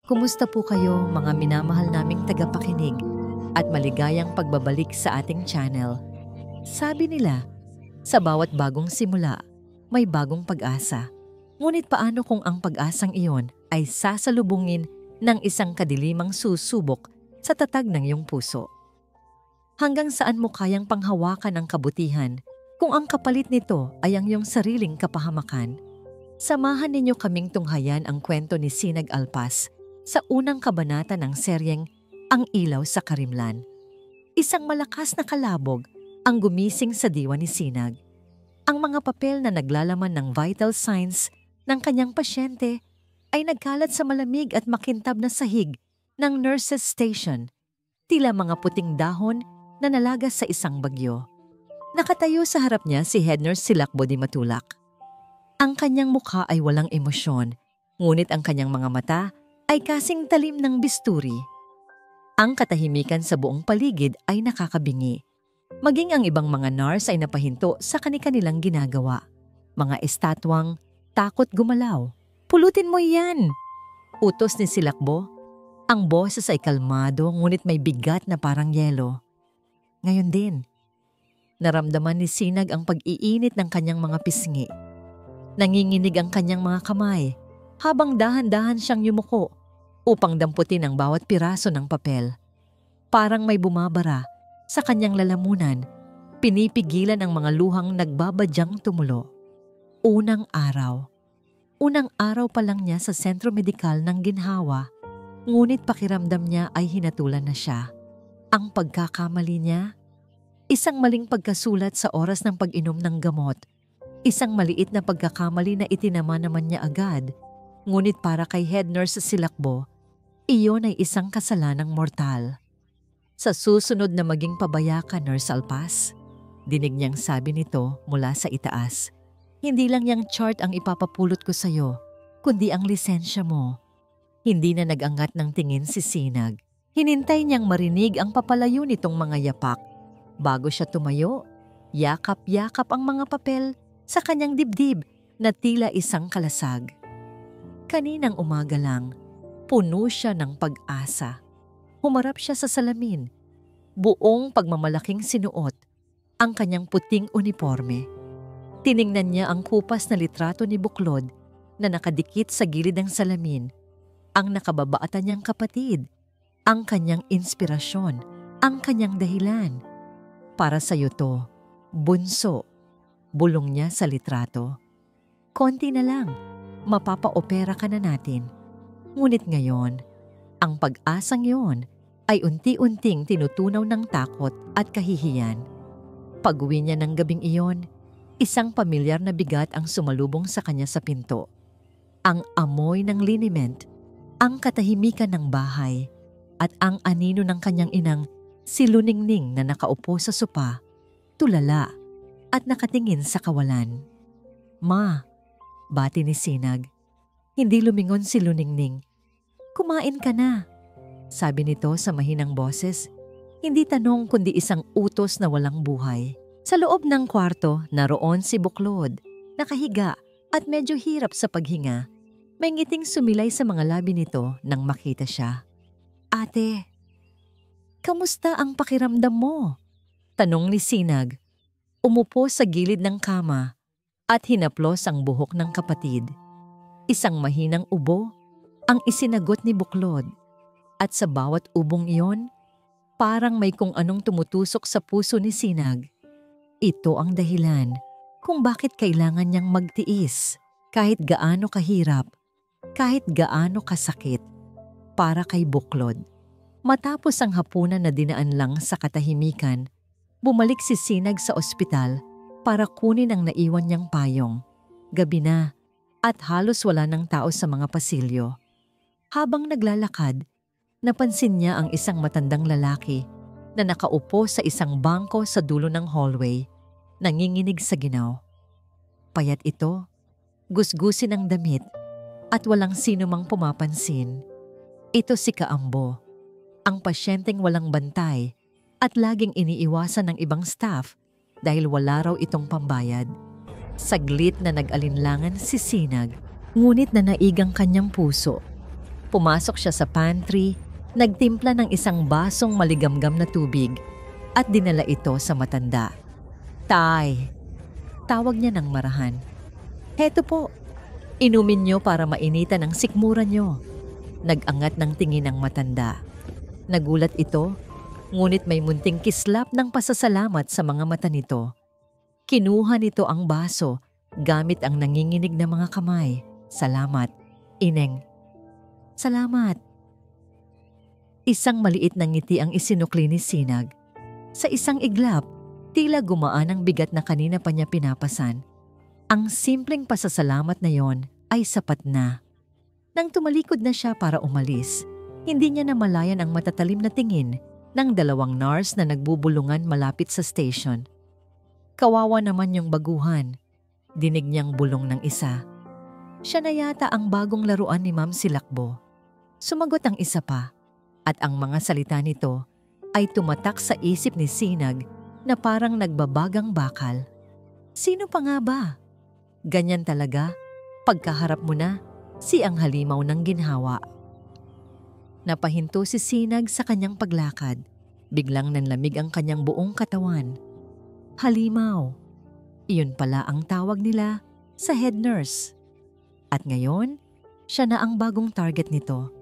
Kumusta po kayo mga minamahal naming tagapakinig at maligayang pagbabalik sa ating channel? Sabi nila, sa bawat bagong simula, may bagong pag-asa. Ngunit paano kung ang pag-asang iyon ay sasalubungin ng isang kadilimang susubok sa tatag ng iyong puso? Hanggang saan mo kayang panghawakan ang kabutihan kung ang kapalit nito ay ang iyong sariling kapahamakan? Samahan ninyo kaming tunghayan ang kwento ni Sinag Alpas sa unang kabanata ng seryeng Ang Ilaw sa Karimlan. Isang malakas na kalabog ang gumising sa diwa ni Sinag. Ang mga papel na naglalaman ng vital signs ng kanyang pasyente ay nagkalat sa malamig at makintab na sahig ng nurse's station, tila mga puting dahon na nalagas sa isang bagyo. Nakatayo sa harap niya si Head Nurse Silakbo Di Matulak. Ang kanyang mukha ay walang emosyon, ngunit ang kanyang mga mata ay kasing talim ng bisturi. Ang katahimikan sa buong paligid ay nakakabingi. Maging ang ibang mga nurse ay napahinto sa kani-kanilang ginagawa. Mga estatwang takot gumalaw. Pulutin mo yan! Utos ni Silakbo. Ang boses ay kalmado ngunit may bigat na parang yelo. Ngayon din, naramdaman ni Sinag ang pag-iinit ng kanyang mga pisngi. Nanginginig ang kanyang mga kamay habang dahan-dahan siyang yumuko upang damputin ang bawat piraso ng papel. Parang may bumabara sa kanyang lalamunan, pinipigilan ang mga luhang nagbabadyang tumulo. Unang araw pa lang niya sa sentro medikal ng ginhawa, ngunit pakiramdam niya ay hinatulan na siya. Ang pagkakamali niya? Isang maling pagkasulat sa oras ng pag-inom ng gamot. Isang maliit na pagkakamali na itinama naman niya agad, ngunit para kay Head Nurse Silakbo, iyon ay isang kasalanang mortal. Sa susunod na maging pabaya ka, Nurse Alpas, dinig niyang sabi nito mula sa itaas. Hindi lang yang chart ang ipapapulot ko sa'yo, kundi ang lisensya mo. Hindi na nag-angat ng tingin si Sinag. Hinintay niyang marinig ang papalayo nitong mga yapak. Bago siya tumayo, yakap-yakap ang mga papel sa kanyang dibdib na tila isang kalasag. Kaninang umaga lang, puno siya ng pag-asa. Humarap siya sa salamin. Buong pagmamalaking sinuot ang kanyang puting uniforme. Tiningnan niya ang kupas na litrato ni Buklod na nakadikit sa gilid ng salamin. Ang nakababaatan niyang kapatid, ang kanyang inspirasyon, ang kanyang dahilan. Para sa'yo to, bunso, bulong niya sa litrato. Konti na lang, mapapa-opera ka na natin. Ngunit ngayon, ang pag-asang iyon ay unti-unting tinutunaw ng takot at kahihiyan. Pag-uwi niya ng gabing iyon, isang pamilyar na bigat ang sumalubong sa kanya sa pinto. Ang amoy ng liniment, ang katahimikan ng bahay, at ang anino ng kanyang inang si Luningning na nakaupo sa sopa, tulala at nakatingin sa kawalan. Ma, bati ni Sinag. Hindi lumingon si Luningning. Kumain ka na, sabi nito sa mahinang boses. Hindi tanong kundi isang utos na walang buhay. Sa loob ng kwarto, naroon si Buklod, nakahiga at medyo hirap sa paghinga. May ngiting sumilay sa mga labi nito nang makita siya. Ate, kamusta ang pakiramdam mo? Tanong ni Sinag. Umupo sa gilid ng kama at hinaplos ang buhok ng kapatid. Isang mahinang ubo ang isinagot ni Buklod. At sa bawat ubong iyon, parang may kung anong tumutusok sa puso ni Sinag. Ito ang dahilan kung bakit kailangan niyang magtiis kahit gaano kahirap, kahit gaano kasakit, para kay Buklod. Matapos ang hapunan na dinaan lang sa katahimikan, bumalik si Sinag sa ospital para kunin ang naiwan niyang payong. Gabi na at halos wala ng tao sa mga pasilyo. Habang naglalakad, napansin niya ang isang matandang lalaki na nakaupo sa isang bangko sa dulo ng hallway, nanginginig sa ginaw. Payat ito, gusgusin ang damit at walang sino mang pumapansin. Ito si Kaambo, ang pasyenteng walang bantay at laging iniiwasan ng ibang staff dahil wala raw itong pambayad. Saglit na nag-alinlangan si Sinag, ngunit nanaigang kanyang puso. Pumasok siya sa pantry, nagtimpla ng isang basong maligamgam na tubig at dinala ito sa matanda. "Tay," tawag niya ng marahan. "Heto po, inumin niyo para mainitan ang sikmura niyo." Nag-angat ng tingin ang matanda. Nagulat ito, ngunit may munting kislap ng pasasalamat sa mga mata nito. Kinuha nito ang baso gamit ang nanginginig na mga kamay. "Salamat, Ineng." "Salamat." Isang maliit na ngiti ang isinukli ni Sinag. Sa isang iglap, tila gumaan ang bigat na kanina pa niya pinapasan. Ang simpleng pasasalamat na yon ay sapat na. Nang tumalikod na siya para umalis, hindi niya namalayan ang matatalim na tingin ng dalawang nurse na nagbubulungan malapit sa station. Kawawa naman yung baguhan. Dinig niyang bulong ng isa. Siya na yata ang bagong laruan ni Ma'am Silakbo. Sumagot ang isa pa, at ang mga salita nito ay tumatak sa isip ni Sinag na parang nagbabagang bakal. Sino pa nga ba? Ganyan talaga, pagkaharap mo na, si ang halimaw ng ginhawa. Napahinto si Sinag sa kanyang paglakad. Biglang nanlamig ang kanyang buong katawan. Halimaw. Iyon pala ang tawag nila sa head nurse. At ngayon, siya na ang bagong target nito.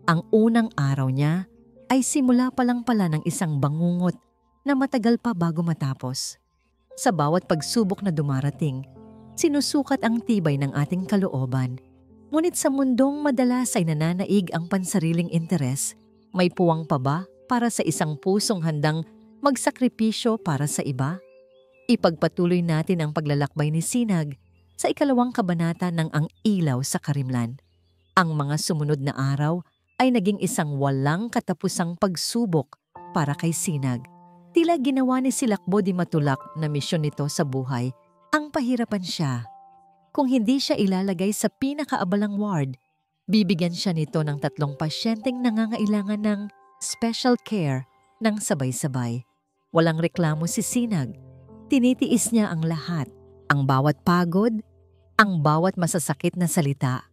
Ang unang araw niya ay simula pa lang pala ng isang bangungot na matagal pa bago matapos. Sa bawat pagsubok na dumarating, sinusukat ang tibay ng ating kalooban. Ngunit sa mundong madalas ay nananaig ang pansariling interes, may puwang pa ba para sa isang pusong handang magsakripisyo para sa iba? Ipagpatuloy natin ang paglalakbay ni Sinag sa ikalawang kabanata ng Ang Ilaw sa Karimlan. Ang mga sumunod na araw ay naging isang walang katapusang pagsubok para kay Sinag. Tila ginawa ni Silakbo di Matulak na misyon nito sa buhay ang pahirapan siya. Kung hindi siya ilalagay sa pinakaabalang ward, bibigyan siya nito ng 3 pasyenteng nangangailangan ng special care ng sabay-sabay. Walang reklamo si Sinag. Tinitiis niya ang lahat. Ang bawat pagod, ang bawat masasakit na salita,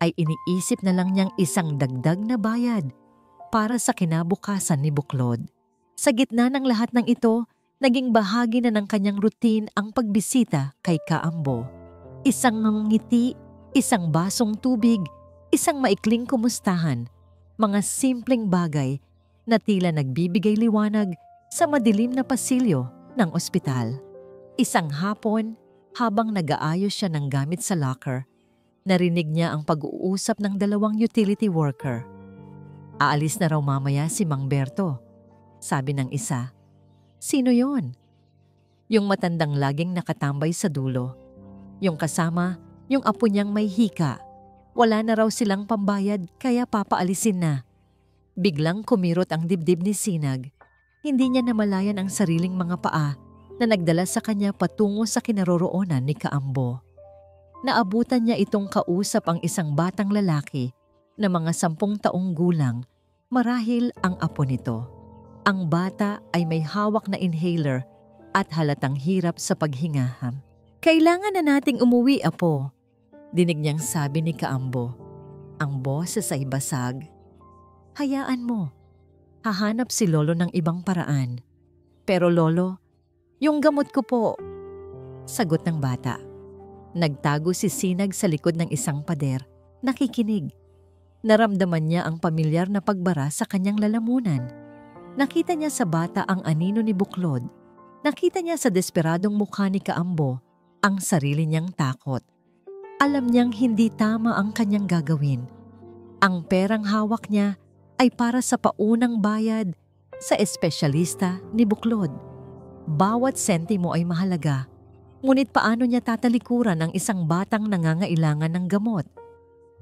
ay iniisip na lang niyang isang dagdag na bayad para sa kinabukasan ni Buklod. Sa gitna ng lahat ng ito, naging bahagi na ng kanyang routine ang pagbisita kay Kaambo. Isang ngiti, isang basong tubig, isang maikling kumustahan, mga simpleng bagay na tila nagbibigay liwanag sa madilim na pasilyo ng ospital. Isang hapon, habang nag-aayos siya ng gamit sa locker, narinig niya ang pag-uusap ng 2 utility worker. "Aalis na raw mamaya si Mang Berto," sabi ng isa. "Sino yon?" "Yung matandang laging nakatambay sa dulo. Yung kasama, yung apo niyang may hika. Wala na raw silang pambayad kaya papaalisin na." Biglang kumirot ang dibdib ni Sinag. Hindi niya namalayan ang sariling mga paa na nagdala sa kanya patungo sa kinaroroonan ni Kaambo. Naabutan niya itong kausap ang isang batang lalaki na mga 10 taong gulang, marahil ang apo nito. Ang bata ay may hawak na inhaler at halatang hirap sa paghingaham. "Kailangan na nating umuwi, apo," dinig niyang sabi ni Kaambo. Ang boses ay basag. "Hayaan mo. Hahanap si Lolo ng ibang paraan." "Pero Lolo, yung gamot ko po," sagot ng bata. Nagtago si Sinag sa likod ng isang pader, nakikinig. Naramdaman niya ang pamilyar na pagbara sa kanyang lalamunan. Nakita niya sa bata ang anino ni Buklod. Nakita niya sa desperadong mukha ni Kaambo ang sarili niyang takot. Alam niyang hindi tama ang kanyang gagawin. Ang perang hawak niya ay para sa paunang bayad sa espesyalista ni Buklod. Bawat sentimo ay mahalaga. Ngunit paano niya tatalikuran ang isang batang nangangailangan ng gamot?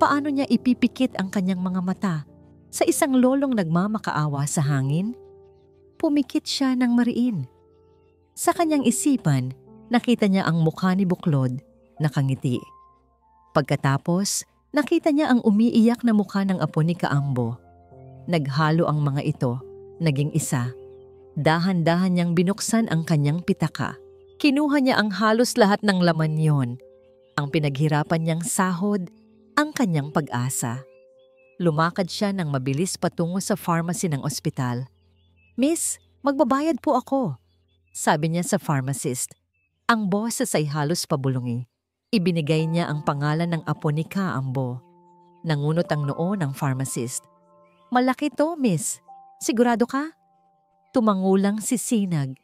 Paano niya ipipikit ang kanyang mga mata sa isang lolong nagmamakaawa sa hangin? Pumikit siya ng mariin. Sa kanyang isipan, nakita niya ang mukha ni Buklod, nakangiti. Pagkatapos, nakita niya ang umiiyak na mukha ng apo ni Kaambo. Naghalo ang mga ito, naging isa. Dahan-dahan niyang binuksan ang kanyang pitaka. Kinuha niya ang halos lahat ng laman yon. Ang pinaghirapan niyang sahod, ang kanyang pag-asa. Lumakad siya ng mabilis patungo sa pharmacy ng ospital. "Miss, magbabayad po ako," sabi niya sa pharmacist. Ang boses ay halos pabulungi. Ibinigay niya ang pangalan ng apo ni Kaambo. Nangunot ang noo ng pharmacist. "Malaki to, miss. Sigurado ka?" Tumangulang si Sinag.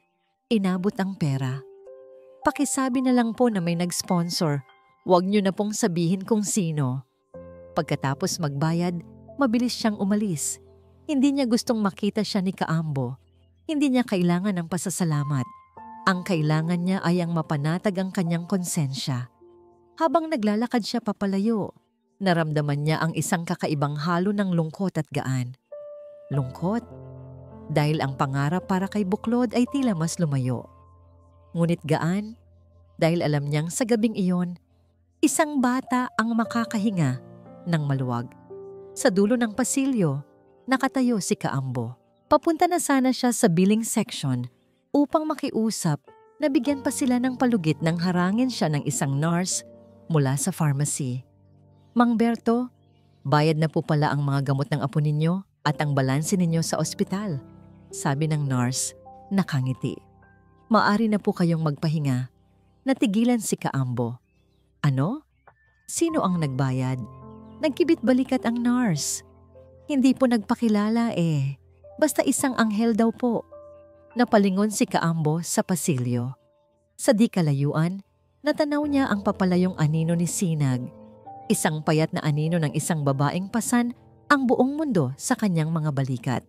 Inabot ang pera. "Pakisabi na lang po na may nag-sponsor. Huwag niyo na pong sabihin kung sino." Pagkatapos magbayad, mabilis siyang umalis. Hindi niya gustong makita siya ni Kaambo. Hindi niya kailangan ng pasasalamat. Ang kailangan niya ay ang mapanatag ang kanyang konsensya. Habang naglalakad siya papalayo, naramdaman niya ang isang kakaibang halo ng lungkot at gaan. Lungkot? Dahil ang pangarap para kay Buklod ay tila mas lumayo. Ngunit gaan? Dahil alam niyang sa gabing iyon, isang bata ang makakahinga ng maluwag. Sa dulo ng pasilyo, nakatayo si Kaambo. Papunta na sana siya sa billing section upang makiusap na bigyan pa sila ng palugit nang harangin siya ng isang nurse mula sa pharmacy. "Mang Berto, bayad na po pala ang mga gamot ng apo ninyo at ang balanse ninyo sa ospital," sabi ng nurse, nakangiti. "Maari na po kayong magpahinga." Natigilan si Kaambo. "Ano? Sino ang nagbayad?" Nagkibit balikat ang nurse. "Hindi po nagpakilala eh. Basta isang anghel daw po." Napalingon si Kaambo sa pasilyo. Sa di kalayuan, natanaw niya ang papalayong anino ni Sinag. Isang payat na anino ng isang babaeng pasan ang buong mundo sa kanyang mga balikat.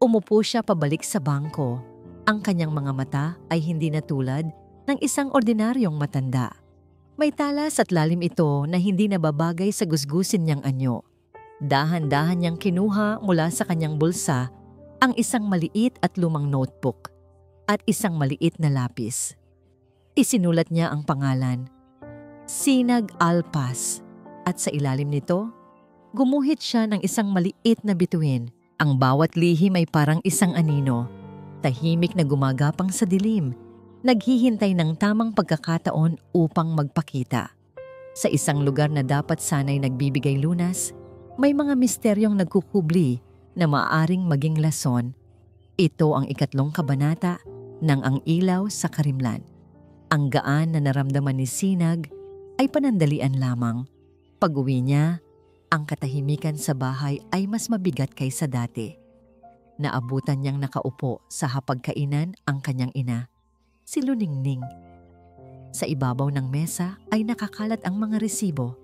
Umupo siya pabalik sa bangko. Ang kanyang mga mata ay hindi na tulad ng isang ordinaryong matanda. May talas at lalim ito na hindi nababagay sa gusgusin niyang anyo. Dahan-dahan niyang kinuha mula sa kanyang bulsa ang isang maliit at lumang notebook at isang maliit na lapis. Isinulat niya ang pangalan, Sinag Alpas, at sa ilalim nito, gumuhit siya ng isang maliit na bituin. Ang bawat lihim ay parang isang anino, tahimik na gumagapang sa dilim, naghihintay ng tamang pagkakataon upang magpakita. Sa isang lugar na dapat sana'y nagbibigay lunas, may mga misteryong nagkukubli na maaaring maging lason. Ito ang 3 kabanata ng Ang Ilaw sa Karimlan. Ang gaan na naramdaman ni Sinag ay panandalian lamang. Pag-uwi niya, ang katahimikan sa bahay ay mas mabigat kaysa dati. Naabutan niyang nakaupo sa hapagkainan ang kanyang ina, si Luningning. Sa ibabaw ng mesa ay nakakalat ang mga resibo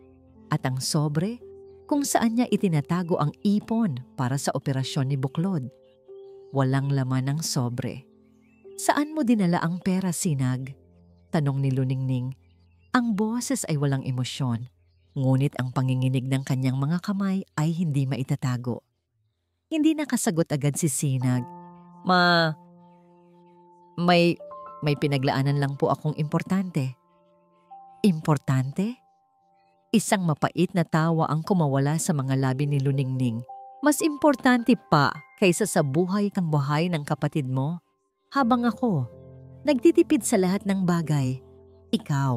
at ang sobre kung saan niya itinatago ang ipon para sa operasyon ni Buklod. Walang laman ang sobre. "Saan mo dinala ang pera, Sinag?" tanong ni Luningning. Ang boses ay walang emosyon, ngunit ang panginginig ng kanyang mga kamay ay hindi maitatago. Hindi nakasagot agad si Sinag. May pinaglaanan lang po akong importante." "Importante?" Isang mapait na tawa ang kumawala sa mga labi ni Luningning. "Mas importante pa kaysa sa buhay kang buhay ng kapatid mo? Habang ako, nagtitipid sa lahat ng bagay. Ikaw,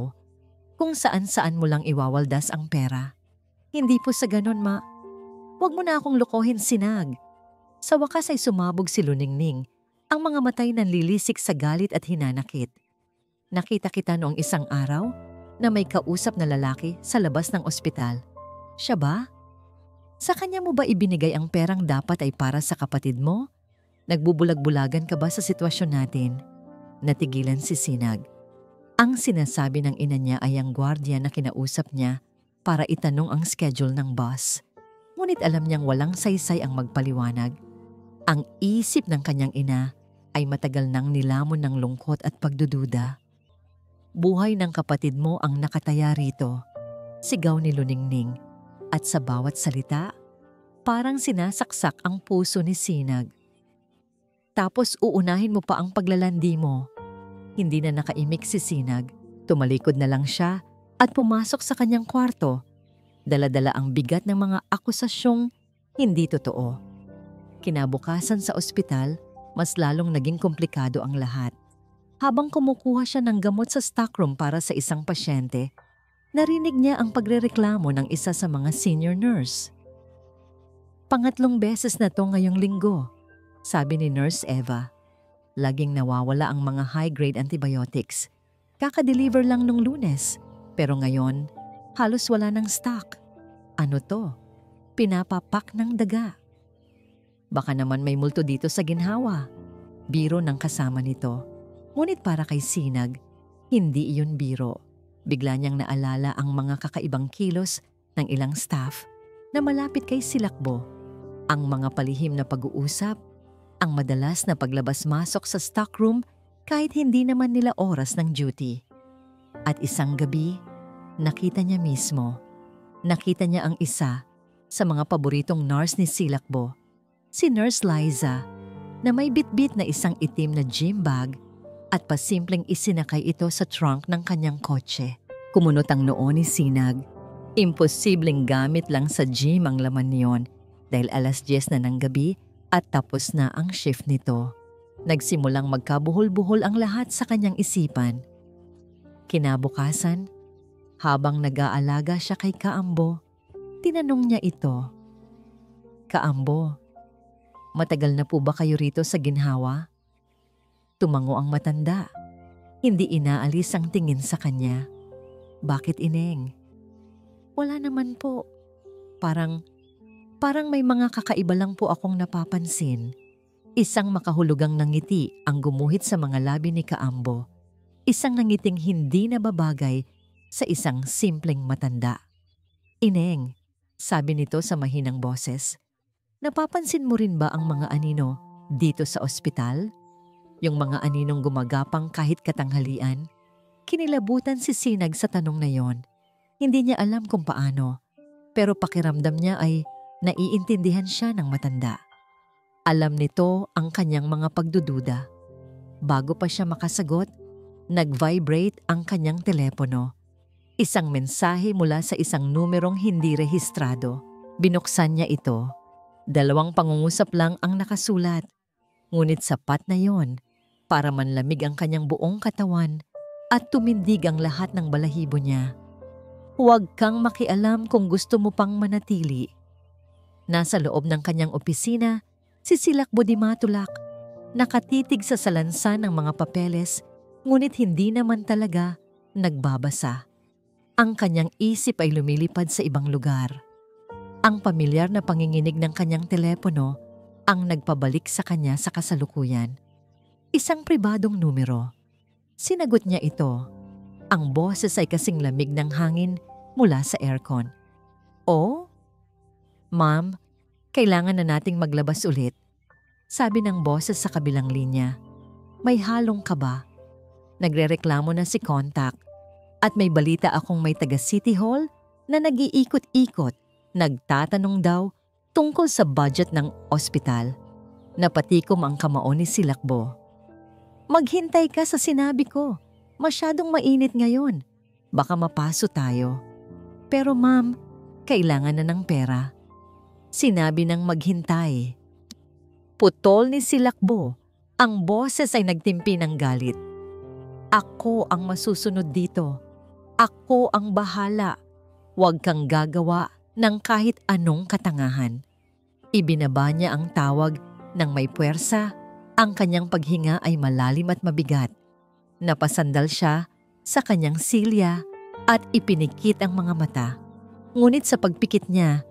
kung saan-saan mo lang iwawaldas ang pera. Hindi po sa ganon, ma. Huwag mo na akong lokohin, Sinag." Sa wakas ay sumabog si Luningning. Ang mga matay nanlilisik sa galit at hinanakit. "Nakita kita noong isang araw na may kausap na lalaki sa labas ng ospital. Siya ba? Sa kanya mo ba ibinigay ang perang dapat ay para sa kapatid mo? Nagbubulag-bulagan ka ba sa sitwasyon natin?" Natigilan si Sinag. Ang sinasabi ng ina niya ay ang gwardiya na kinausap niya para itanong ang schedule ng bus. Ngunit alam niyang walang saysay ang magpaliwanag. Ang isip ng kanyang ina ay matagal nang nilamon ng lungkot at pagdududa. "Buhay ng kapatid mo ang nakataya rito," sigaw ni Luningning. At sa bawat salita, parang sinasaksak ang puso ni Sinag. "Tapos uunahin mo pa ang paglalandi mo." Hindi na nakaimik si Sinag. Tumalikod na lang siya at pumasok sa kanyang kwarto. Dala-dala ang bigat ng mga akusasyong hindi totoo. Kinabukasan sa ospital, mas lalong naging komplikado ang lahat. Habang kumukuha siya ng gamot sa stockroom para sa isang pasyente, narinig niya ang pagrereklamo ng isa sa mga senior nurse. Pangatlong beses na to ngayong linggo, sabi ni Nurse Eva. Laging nawawala ang mga high-grade antibiotics. Kaka-deliver lang nung Lunes, pero ngayon, halos wala ng stock. Ano to? Pinapapak ng daga. Baka naman may multo dito sa ginhawa. Biro ng kasama nito. Ngunit para kay Sinag, hindi iyon biro. Bigla niyang naalala ang mga kakaibang kilos ng ilang staff na malapit kay Silakbo. Ang mga palihim na pag-uusap, ang madalas na paglabas-masok sa stockroom kahit hindi naman nila oras ng duty. At isang gabi, nakita niya mismo. Nakita niya ang isa sa mga paboritong nurse ni Silakbo, si Nurse Liza, na may bitbit na isang itim na gym bag at pasimpleng isinakay ito sa trunk ng kanyang kotse. Kumunot ang noo ni Sinag. Imposibleng gamit lang sa gym ang laman niyon dahil 10:00 na ng gabi at tapos na ang shift nito. Nagsimulang magkabuhol-buhol ang lahat sa kanyang isipan. Kinabukasan, habang nag-aalaga siya kay Kaambo, tinanong niya ito. Kaambo, matagal na po ba kayo rito sa ginhawa? Tumango ang matanda. Hindi inaalis ang tingin sa kanya. Bakit, Ineng? Wala naman po. Parang may mga kakaiba lang po akong napapansin. Isang makahulugang nangiti ang gumuhit sa mga labi ni Kaambo. Isang nangiting hindi nababagay sa isang simpleng matanda. Ineng, sabi nito sa mahinang boses, napapansin mo rin ba ang mga anino dito sa ospital? Yung mga aninong gumagapang kahit katanghalian? Kinilabutan si Sinag sa tanong na yon. Hindi niya alam kung paano, pero pakiramdam niya ay naiintindihan siya ng matanda. Alam nito ang kanyang mga pagdududa. Bago pa siya makasagot, nag-vibrate ang kanyang telepono. Isang mensahe mula sa isang numerong hindi rehistrado. Binuksan niya ito. 2 pangungusap lang ang nakasulat. Ngunit sapat na yon para manlamig ang kanyang buong katawan at tumindig ang lahat ng balahibo niya. Huwag kang makialam kung gusto mo pang manatili. Nasa loob ng kanyang opisina, si Silakbo di Matulak, nakatitig sa salansan ng mga papeles, ngunit hindi naman talaga nagbabasa. Ang kanyang isip ay lumilipad sa ibang lugar. Ang pamilyar na panginginig ng kanyang telepono ang nagpabalik sa kanya sa kasalukuyan. Isang pribadong numero. Sinagot niya ito. Ang boses ay kasing lamig ng hangin mula sa aircon. Oh? Ma'am, kailangan na nating maglabas ulit. Sabi ng boses sa kabilang linya. May halong kaba. Nagrereklamo na si Contact. At may balita akong may taga City Hall na nag-iikot-ikot, nagtatanong daw tungkol sa budget ng ospital. Napatikom ang kamao ni Silakbo. Maghintay ka sa sinabi ko. Masyadong mainit ngayon. Baka mapaso tayo. Pero ma'am, kailangan na ng pera. Sinabi ng maghintay. Putol ni Silakbo. Ang boses ay nagtimpi ng galit. Ako ang masusunod dito. Ako ang bahala. Huwag kang gagawa ng kahit anong katangahan. Ibinaba niya ang tawag ng may puwersa. Ang kanyang paghinga ay malalim at mabigat. Napasandal siya sa kanyang silya at ipinikit ang mga mata. Ngunit sa pagpikit niya,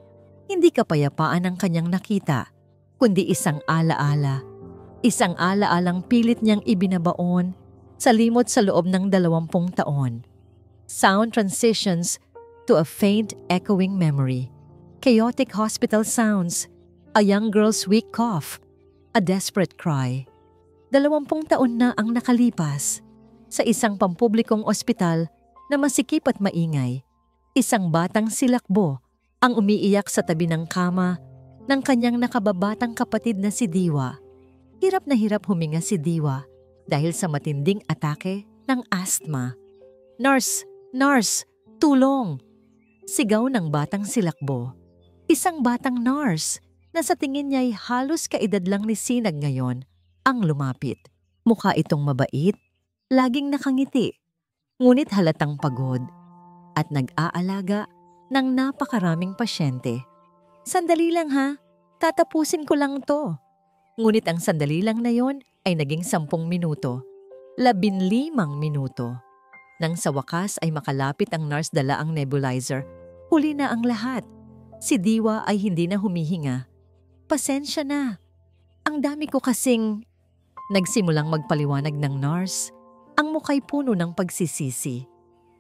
hindi kapayapaan ang kanyang nakita, kundi isang alaala. Isang alaalang pilit niyang ibinabaon sa limot sa loob ng 20 taon. Sound transitions to a faint echoing memory. Chaotic hospital sounds, a young girl's weak cough, a desperate cry. 20 taon na ang nakalipas. Sa isang pampublikong ospital na masikip at maingay, isang batang Silakbo ang umiiyak sa tabi ng kama ng kanyang nakababatang kapatid na si Diwa. Hirap na hirap huminga si Diwa dahil sa matinding atake ng asthma. Nurse! Nurse! Tulong! Sigaw ng batang Silakbo. Isang batang nurse na sa tingin niya ay halos kaedad lang ni Sinag ngayon ang lumapit. Mukha itong mabait, laging nakangiti, ngunit halatang pagod at nag-aalaga ng napakaraming pasyente. Sandali lang ha, Tatapusin ko lang to. Ngunit ang sandali lang na yon ay naging 10 minuto, 15 minuto. Nang sa wakas ay makalapit ang nurse dala ang nebulizer, huli na ang lahat. Si Diwa ay hindi na humihinga. Pasensya na. Ang dami ko kasing... Nagsimulang magpaliwanag ng nurse. Ang muka'y puno ng pagsisisi.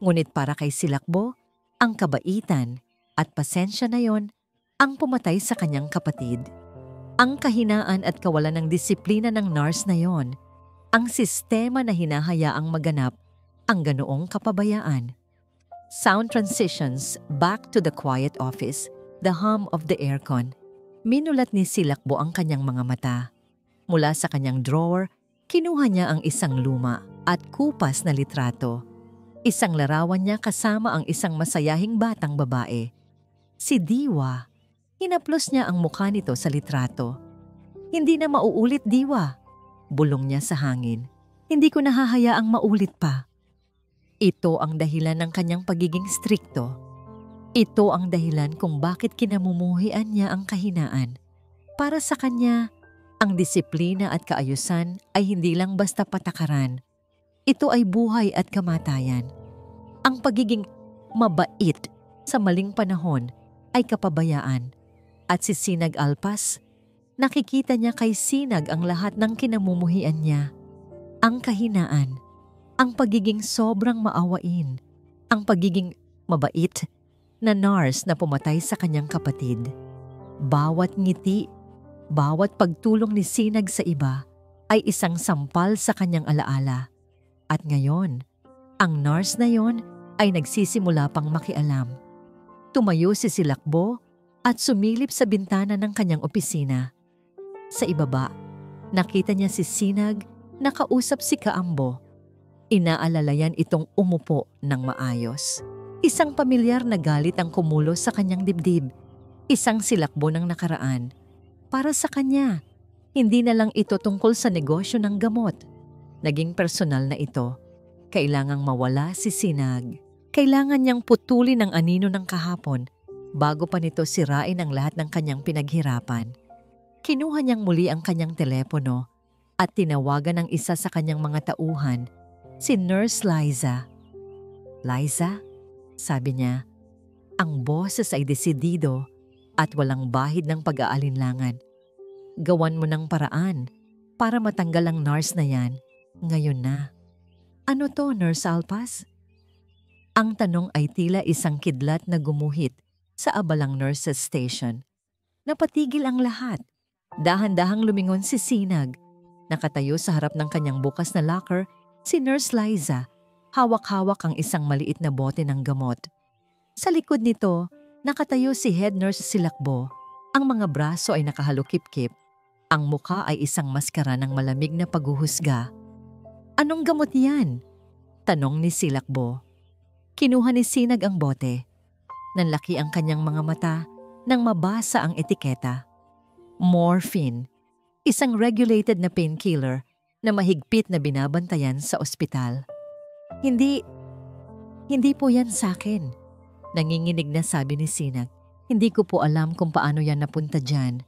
Ngunit para kay Silakbo, ang kabaitan at pasensya na yon ang pumatay sa kanyang kapatid. Ang kahinaan at kawalan ng disiplina ng nurse na yon, ang sistema na hinahayaang maganap, ang ganoong kapabayaan. Sound transitions back to the quiet office, the hum of the aircon. Minulat ni Silakbo ang kanyang mga mata. Mula sa kanyang drawer, kinuha niya ang isang luma at kupas na litrato. Isang larawan niya kasama ang isang masayahing batang babae. Si Diwa. Hinaplos niya ang mukha nito sa litrato. Hindi na mauulit, Diwa. Bulong niya sa hangin. Hindi ko nahahayaang maulit pa. Ito ang dahilan ng kanyang pagiging strikto. Ito ang dahilan kung bakit kinamumuhian niya ang kahinaan. Para sa kanya, ang disiplina at kaayusan ay hindi lang basta patakaran. Ito ay buhay at kamatayan. Ang pagiging mabait sa maling panahon ay kapabayaan. At si Sinag Alpas, nakikita niya kay Sinag ang lahat ng kinamumuhian niya. Ang kahinaan, ang pagiging sobrang maawain, ang pagiging mabait na nurse na pumatay sa kanyang kapatid. Bawat ngiti, bawat pagtulong ni Sinag sa iba ay isang sampal sa kanyang alaala. At ngayon, ang nurse na yon ay nagsisimula pang makialam. Tumayo si Silakbo at sumilip sa bintana ng kanyang opisina. Sa ibaba, nakita niya si Sinag na kausap si Kaambo. Inaalalayan itong umupo ng maayos. Isang pamilyar na galit ang kumulo sa kanyang dibdib. Isang silakbo ng nakaraan. Para sa kanya, hindi na lang ito tungkol sa negosyo ng gamot. Naging personal na ito. Kailangang mawala si Sinag. Kailangan niyang putulin ang anino ng kahapon bago pa nito sirain ang lahat ng kanyang pinaghirapan. Kinuha niyang muli ang kanyang telepono at tinawagan ng isa sa kanyang mga tauhan, si Nurse Liza. Liza, sabi niya, ang boses ay desidido at walang bahid ng pag-aalinlangan. Gawan mo ng paraan para matanggal ang nurse na yan ngayon na. Ano to, Nurse Alpas? Ang tanong ay tila isang kidlat na gumuhit sa abalang nurse's station. Napatigil ang lahat. Dahan-dahang lumingon si Sinag. Nakatayo sa harap ng kanyang bukas na locker, si Nurse Liza. Hawak-hawak ang isang maliit na bote ng gamot. Sa likod nito, nakatayo si Head Nurse Silakbo. Ang mga braso ay nakahalukip-kip. Ang mukha ay isang maskara ng malamig na paghuhusga. Anong gamot yan? Tanong ni Silakbo. Kinuha ni Sinag ang bote. Nanlaki ang kanyang mga mata nang mabasa ang etiketa. Morphine, isang regulated na painkiller na mahigpit na binabantayan sa ospital. Hindi po yan sa akin. Nanginginig na sabi ni Sinag. Hindi ko po alam kung paano yan napunta dyan.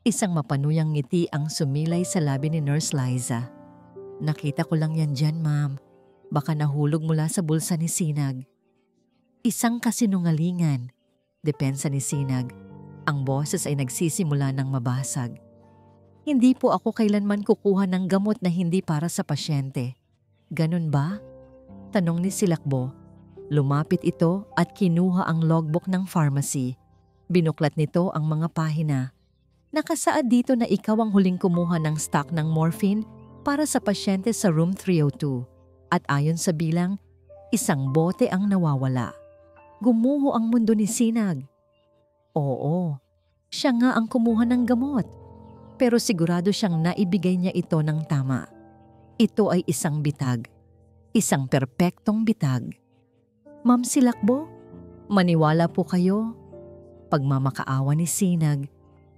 Isang mapanuyang ngiti ang sumilay sa labi ni Nurse Liza. Nakita ko lang yan dyan, ma'am. Baka nahulog mula sa bulsa ni Sinag. Isang kasinungalingan. Depensa ni Sinag. Ang boses ay nagsisimula ng mabasag. Hindi po ako kailanman kukuha ng gamot na hindi para sa pasyente. Ganun ba? Tanong ni Silakbo. Lumapit ito at kinuha ang logbook ng pharmacy. Binuklat nito ang mga pahina. Nakasaad dito na ikaw ang huling kumuha ng stock ng morphine para sa pasyente sa room 302. At ayon sa bilang, isang bote ang nawawala. Gumuho ang mundo ni Sinag. Oo, siya nga ang kumuha ng gamot. Pero sigurado siyang naibigay niya ito ng tama. Ito ay isang bitag. Isang perpektong bitag. Ma'am Silakbo, maniwala po kayo. Pagmamakaawa ni Sinag,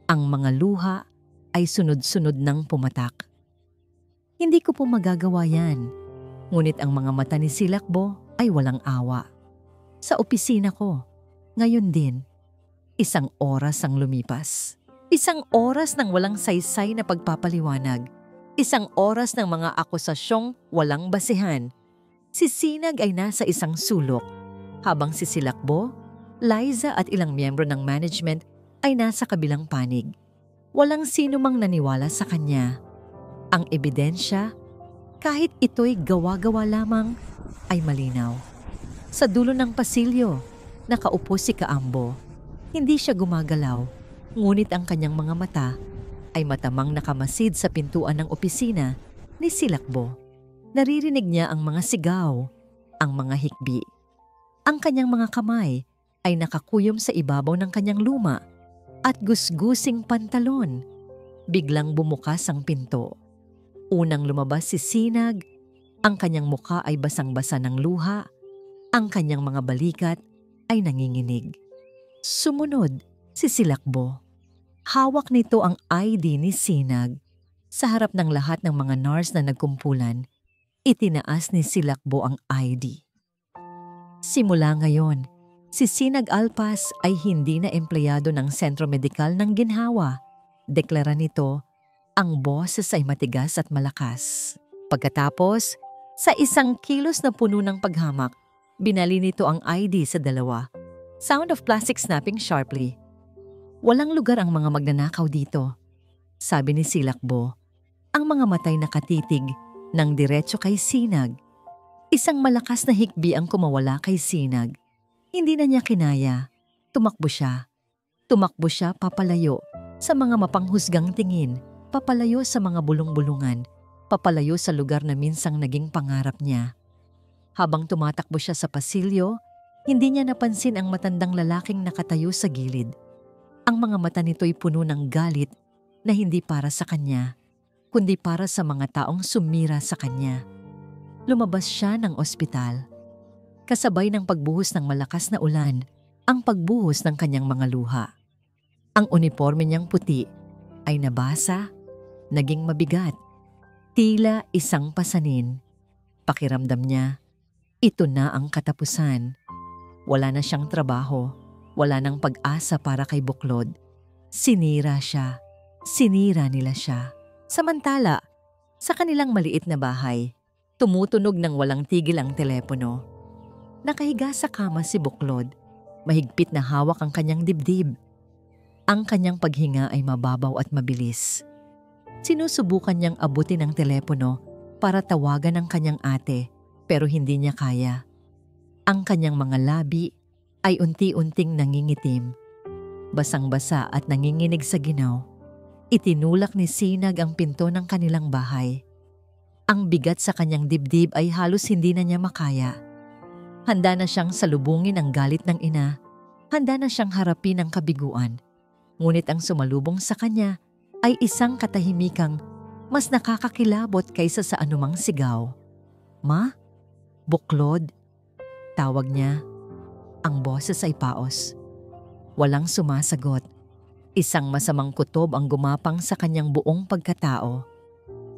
ang mga luha ay sunod-sunod ng pumatak. Hindi ko po magagawa yan. Ngunit ang mga mata ni Silakbo ay walang awa. Sa opisina ko, ngayon din, isang oras ang lumipas. Isang oras ng walang saysay na pagpapaliwanag. Isang oras ng mga akusasyong walang basihan. Si Sinag ay nasa isang sulok, habang si Silakbo, Liza at ilang miyembro ng management ay nasa kabilang panig. Walang sino mang naniwala sa kanya. Ang ebidensya, kahit ito'y gawa-gawa lamang, ay malinaw. Sa dulo ng pasilyo, nakaupo si Kaambo. Hindi siya gumagalaw, ngunit ang kanyang mga mata ay matamang nakamasid sa pintuan ng opisina ni Silakbo. Naririnig niya ang mga sigaw, ang mga hikbi. Ang kanyang mga kamay ay nakakuyom sa ibabaw ng kanyang luma at gusgusing pantalon. Biglang bumukas ang pinto. Unang lumabas si Sinag, ang kanyang muka ay basang-basa ng luha, ang kanyang mga balikat ay nanginginig. Sumunod si Silakbo. Hawak nito ang ID ni Sinag. Sa harap ng lahat ng mga nurse na nagkumpulan, itinaas ni Silakbo ang ID. Simula ngayon, si Sinag Alpas ay hindi na empleyado ng sentro medikal ng Ginhawa. Deklara nito, ang boses ay matigas at malakas. Pagkatapos, sa isang kilos na puno ng paghamak, binali nito ang ID sa dalawa. Sound of plastic snapping sharply. Walang lugar ang mga magnanakaw dito, sabi ni Silakbo. Ang mga matay nakatitig ng diretso kay Sinag. Isang malakas na hikbi ang kumawala kay Sinag. Hindi na niya kinaya. Tumakbo siya. Tumakbo siya papalayo sa mga mapanghusgang tingin, papalayo sa mga bulong-bulungan, papalayo sa lugar na minsang naging pangarap niya. Habang tumatakbo siya sa pasilyo, hindi niya napansin ang matandang lalaking nakatayo sa gilid. Ang mga mata nito'y puno ng galit na hindi para sa kanya, kundi para sa mga taong sumira sa kanya. Lumabas siya ng ospital. Kasabay ng pagbuhos ng malakas na ulan, ang pagbuhos ng kanyang mga luha. Ang uniforme niyang puti ay nabasa, naging mabigat, tila isang pasanin. Pakiramdam niya, ito na ang katapusan. Wala na siyang trabaho, wala nang pag-asa para kay Buklod. Sinira siya, sinira nila siya. Samantala, sa kanilang maliit na bahay, tumutunog ng walang tigil ang telepono. Nakahiga sa kama si Buklod, mahigpit na hawak ang kanyang dibdib. Ang kanyang paghinga ay mababaw at mabilis. Sinusubukan niyang abutin ang telepono para tawagan ang kanyang ate, pero hindi niya kaya. Ang kanyang mga labi ay unti-unting nangingitim. Basang-basa at nanginginig sa ginaw, itinulak ni Sinag ang pinto ng kanilang bahay. Ang bigat sa kanyang dibdib ay halos hindi na niya makaya. Handa na siyang salubungin ang galit ng ina. Handa na siyang harapin ang kabiguan. Ngunit ang sumalubong sa kanya ay isang katahimikang mas nakakakilabot kaysa sa anumang sigaw. Ma? Buklod? Tawag niya. Ang boses ay paos. Walang sumasagot. Isang masamang kutob ang gumapang sa kanyang buong pagkatao.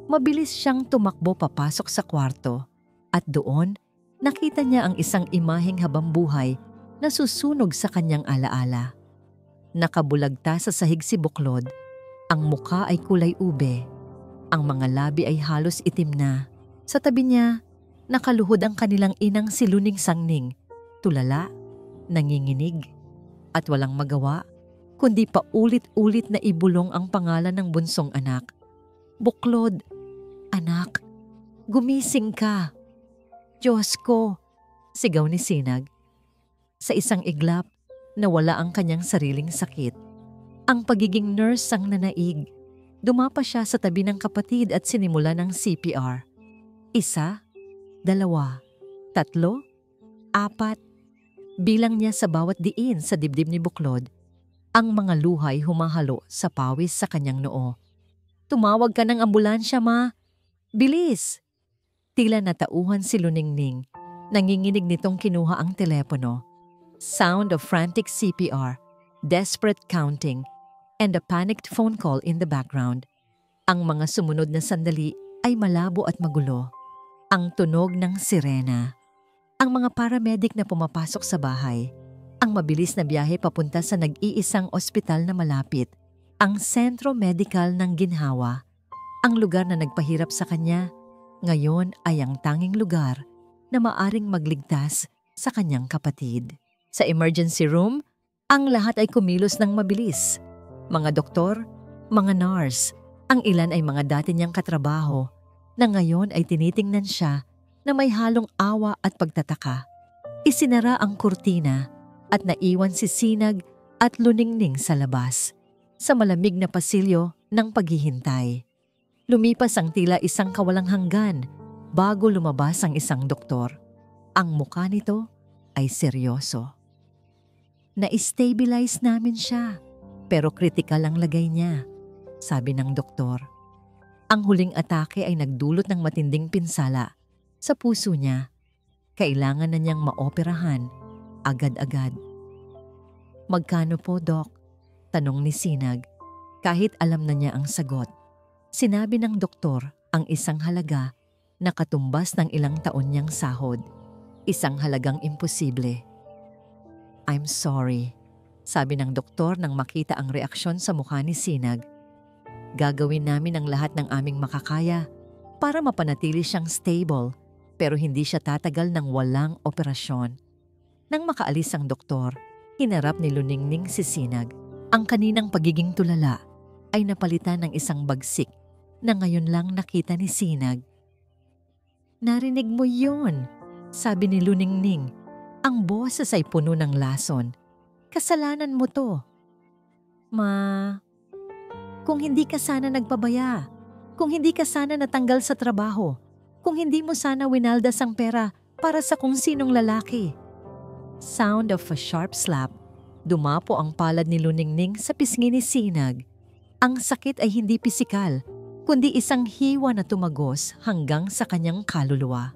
Mabilis siyang tumakbo papasok sa kwarto at doon nakita niya ang isang imaheng habambuhay na susunog sa kanyang alaala. Nakabulagta sa sahig si Buklod. Ang muka ay kulay ube. Ang mga labi ay halos itim na. Sa tabi niya, nakaluhod ang kanilang inang si Luning Sangning. Tulala, nanginginig, at walang magawa, kundi paulit-ulit na ibulong ang pangalan ng bunsong anak. Buklod, anak, gumising ka. Diyos ko, sigaw ni Sinag. Sa isang iglap, nawala ang kanyang sariling sakit. Ang pagiging nurse ang nanaig. Dumapa siya sa tabi ng kapatid at sinimula ng CPR. 1, 2, 3, 4. Bilang niya sa bawat diin sa dibdib ni Buklod. Ang mga luhay humahalo sa pawis sa kanyang noo. Tumawag ka ng ambulansya, ma. Bilis! Tila natauhan si Luningning. Nanginginig nitong kinuha ang telepono. Sound of frantic CPR, desperate counting, and a panicked phone call in the background. Ang mga sumunod na sandali ay malabo at magulo. Ang tunog ng sirena. Ang mga paramedic na pumapasok sa bahay. Ang mabilis na biyahe papunta sa nag-iisang ospital na malapit. Ang sentro medikal ng ginhawa, ang lugar na nagpahirap sa kanya, ngayon ay ang tanging lugar na maaring magligtas sa kanyang kapatid. Sa emergency room, ang lahat ay kumilos ng mabilis. Mga doktor, mga nurse, ang ilan ay mga dati niyang katrabaho na ngayon ay tinitingnan siya na may halong awa at pagtataka. Isinara ang kurtina at naiwan si Sinag at Luningning sa labas, sa malamig na pasilyo ng paghihintay. Lumipas ang tila isang kawalang hanggan bago lumabas ang isang doktor. Ang mukha nito ay seryoso. Na-stabilize namin siya, pero kritikal ang lagay niya, sabi ng doktor. Ang huling atake ay nagdulot ng matinding pinsala sa puso niya. Kailangan na niyang maoperahan agad-agad. Magkano po, Dok? Tanong ni Sinag. Kahit alam na niya ang sagot, sinabi ng doktor ang isang halaga na katumbas ng ilang taon niyang sahod. Isang halagang imposible. I'm sorry, sabi ng doktor nang makita ang reaksyon sa mukha ni Sinag. Gagawin namin ang lahat ng aming makakaya para mapanatili siyang stable, pero hindi siya tatagal ng walang operasyon. Nang makaalis ang doktor, hinarap ni Luningning si Sinag. Ang kaninang pagiging tulala ay napalitan ng isang bagsik na ngayon lang nakita ni Sinag. Narinig mo yun, sabi ni Luningning. Ang boses ay puno ng lason. Kasalanan mo to. Kung hindi ka sana nagpabaya, kung hindi ka sana natanggal sa trabaho, kung hindi mo sana winaldas ang pera para sa kung sinong lalaki. Sound of a sharp slap. Dumapo ang palad ni Luningning sa pisngi ni Sinag. Ang sakit ay hindi pisikal, kundi isang hiwa na tumagos hanggang sa kanyang kaluluwa.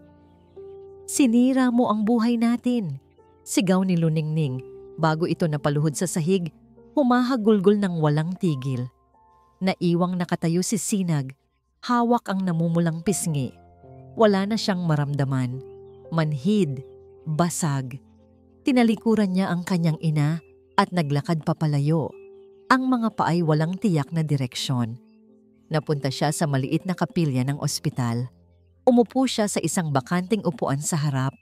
Sinira mo ang buhay natin, sigaw ni Luningning. Bago ito napaluhod sa sahig, humahagulgol ng walang tigil. Naiwang nakatayo si Sinag, hawak ang namumulang pisngi. Wala na siyang maramdaman. Manhid, basag. Tinalikuran niya ang kanyang ina at naglakad papalayo. Ang mga paay walang tiyak na direksyon. Napunta siya sa maliit na kapilya ng ospital. Umupo siya sa isang bakanting upuan sa harap,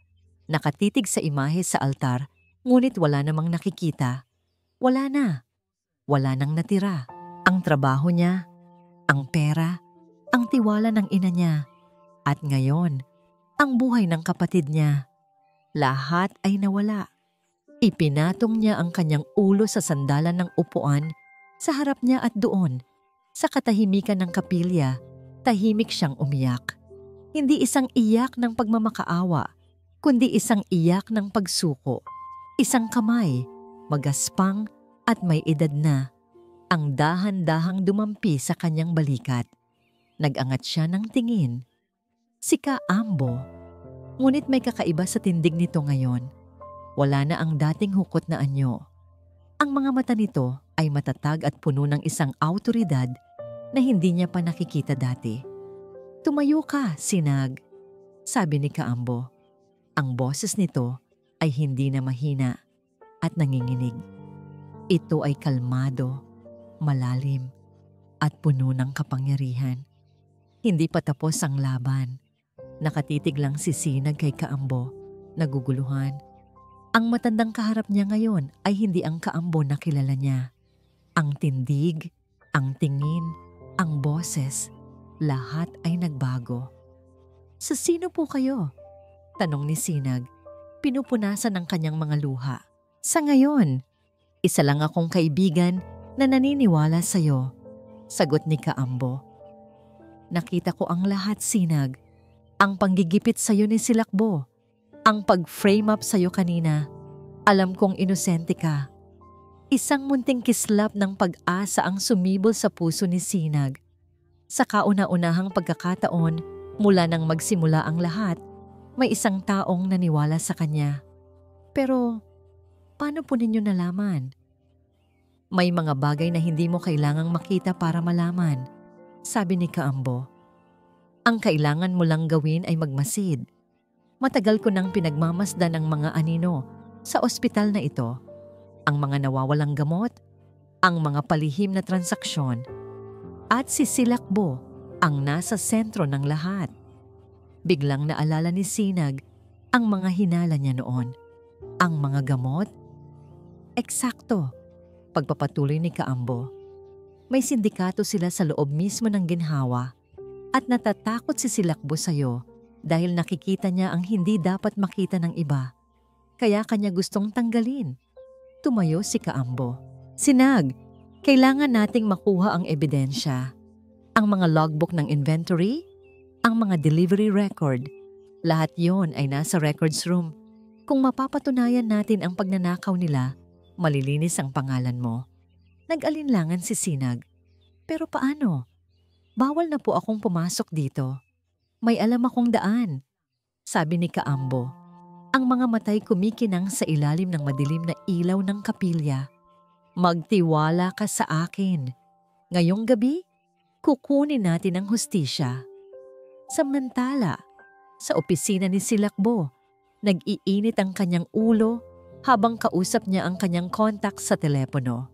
nakatitig sa imahe sa altar, ngunit wala namang nakikita. Wala na. Wala nang natira. Ang trabaho niya, ang pera, ang tiwala ng ina niya, at ngayon, ang buhay ng kapatid niya. Lahat ay nawala. Ipinatong niya ang kanyang ulo sa sandalan ng upuan, sa harap niya at doon, sa katahimikan ng kapilya, tahimik siyang umiyak. Hindi isang iyak ng pagmamakaawa, kundi isang iyak ng pagsuko. Isang kamay, magaspang at may edad na, ang dahan-dahang dumampi sa kanyang balikat. Nag-angat siya ng tingin. Si Kaambo. Ngunit may kakaiba sa tindig nito ngayon. Wala na ang dating hukot na anyo. Ang mga mata nito ay matatag at puno ng isang awtoridad na hindi niya pa nakikita dati. Tumayo ka, Sinag, sabi ni Kaambo. Ang boses nito ay hindi na mahina at nanginginig. Ito ay kalmado, malalim, at puno ng kapangyarihan. Hindi pa tapos ang laban. Nakatitig lang si Sinag kay Kaambo, naguguluhan. Ang matandang kaharap niya ngayon ay hindi ang Kaambo na kilala niya. Ang tindig, ang tingin, ang boses, lahat ay nagbago. Sa sino po kayo? Tanong ni Sinag, pinupunasan ng kanyang mga luha. Sa ngayon, isa lang akong kaibigan na naniniwala sa'yo, sagot ni Kaambo. Nakita ko ang lahat, Sinag. Ang panggigipit sa'yo ni Silakbo, ang pag-frame up sa'yo kanina. Alam kong inosente ka. Isang munting kislap ng pag-asa ang sumibol sa puso ni Sinag. Sa kauna-unahang pagkakataon, mula nang magsimula ang lahat, may isang taong naniwala sa kanya. Pero, paano po ninyo nalaman? May mga bagay na hindi mo kailangang makita para malaman, sabi ni Kaambo. Ang kailangan mo lang gawin ay magmasid. Matagal ko nang pinagmamasdan ang mga anino sa ospital na ito. Ang mga nawawalang gamot, ang mga palihim na transaksyon, at si Silakbo ang nasa sentro ng lahat. Biglang naalala ni Sinag ang mga hinala niya noon. Ang mga gamot? Eksakto, pagpapatuloy ni Kaambo. May sindikato sila sa loob mismo ng ginhawa at natatakot si Silakbo sa'yo dahil nakikita niya ang hindi dapat makita ng iba. Kaya kanya gustong tanggalin. Tumayo si Kaambo. Sinag, kailangan nating makuha ang ebidensya. Ang mga logbook ng inventory, ang mga delivery record, lahat yon ay nasa records room. Kung mapapatunayan natin ang pagnanakaw nila, malilinis ang pangalan mo. Nag-alinlangan si Sinag. Pero paano? Bawal na po akong pumasok dito. May alam akong daan, sabi ni Kaambo. Ang mga matay kumikinang sa ilalim ng madilim na ilaw ng kapilya. Magtiwala ka sa akin. Ngayong gabi, kukunin natin ang hustisya. Samantala, sa opisina ni Silakbo, nag-iinit ang kanyang ulo habang kausap niya ang kanyang contact sa telepono.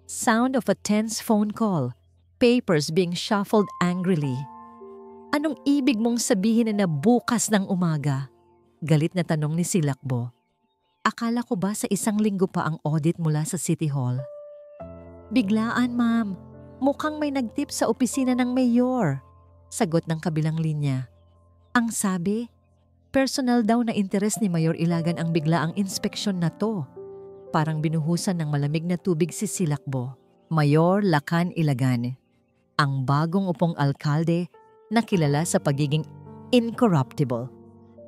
Sound of a tense phone call, papers being shuffled angrily. Anong ibig mong sabihin na bukas ng umaga? Galit na tanong ni Silakbo. Akala ko ba sa isang linggo pa ang audit mula sa City Hall? Biglaan, ma'am. Mukhang may nagtip sa opisina ng mayor. Sagot ng kabilang linya. Ang sabi, personal daw na interes ni Mayor Ilagan ang biglaang inspeksyon na to. Parang binuhusan ng malamig na tubig si Silakbo. Mayor Lacan Ilagan, ang bagong upong alkalde na kilala sa pagiging incorruptible.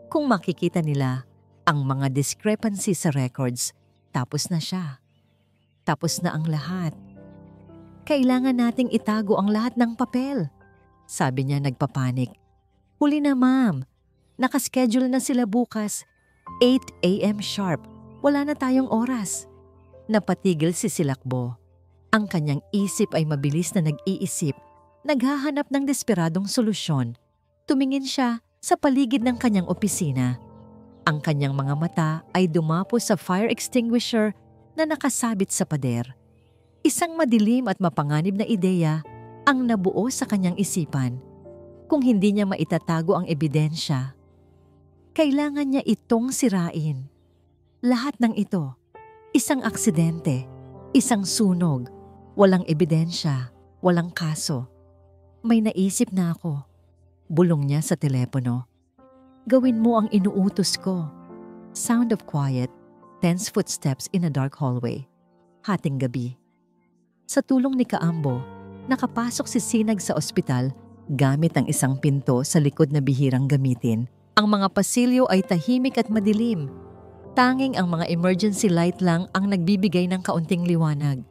Kung makikita nila ang mga discrepancy sa records, tapos na siya. Tapos na ang lahat. Kailangan nating itago ang lahat ng papel, sabi niya nagpapanik. Huli na ma'am, nakaschedule na sila bukas, 8 a.m. sharp, wala na tayong oras. Napatigil si Silakbo. Ang kanyang isip ay mabilis na nag-iisip, naghahanap ng desperadong solusyon. Tumingin siya sa paligid ng kanyang opisina. Ang kanyang mga mata ay dumapo sa fire extinguisher na nakasabit sa pader. Isang madilim at mapanganib na ideya ang nabuo sa kanyang isipan. Kung hindi niya maitatago ang ebidensya, kailangan niya itong sirain. Lahat ng ito, isang aksidente, isang sunog, walang ebidensya, walang kaso. May naisip na ako. Bulong niya sa telepono. Gawin mo ang inuutos ko. Sound of quiet, tense footsteps in a dark hallway. Hating gabi. Sa tulong ni Kaambo, nakapasok si Sinag sa ospital gamit ang isang pinto sa likod na bihirang gamitin. Ang mga pasilyo ay tahimik at madilim. Tanging ang mga emergency light lang ang nagbibigay ng kaunting liwanag.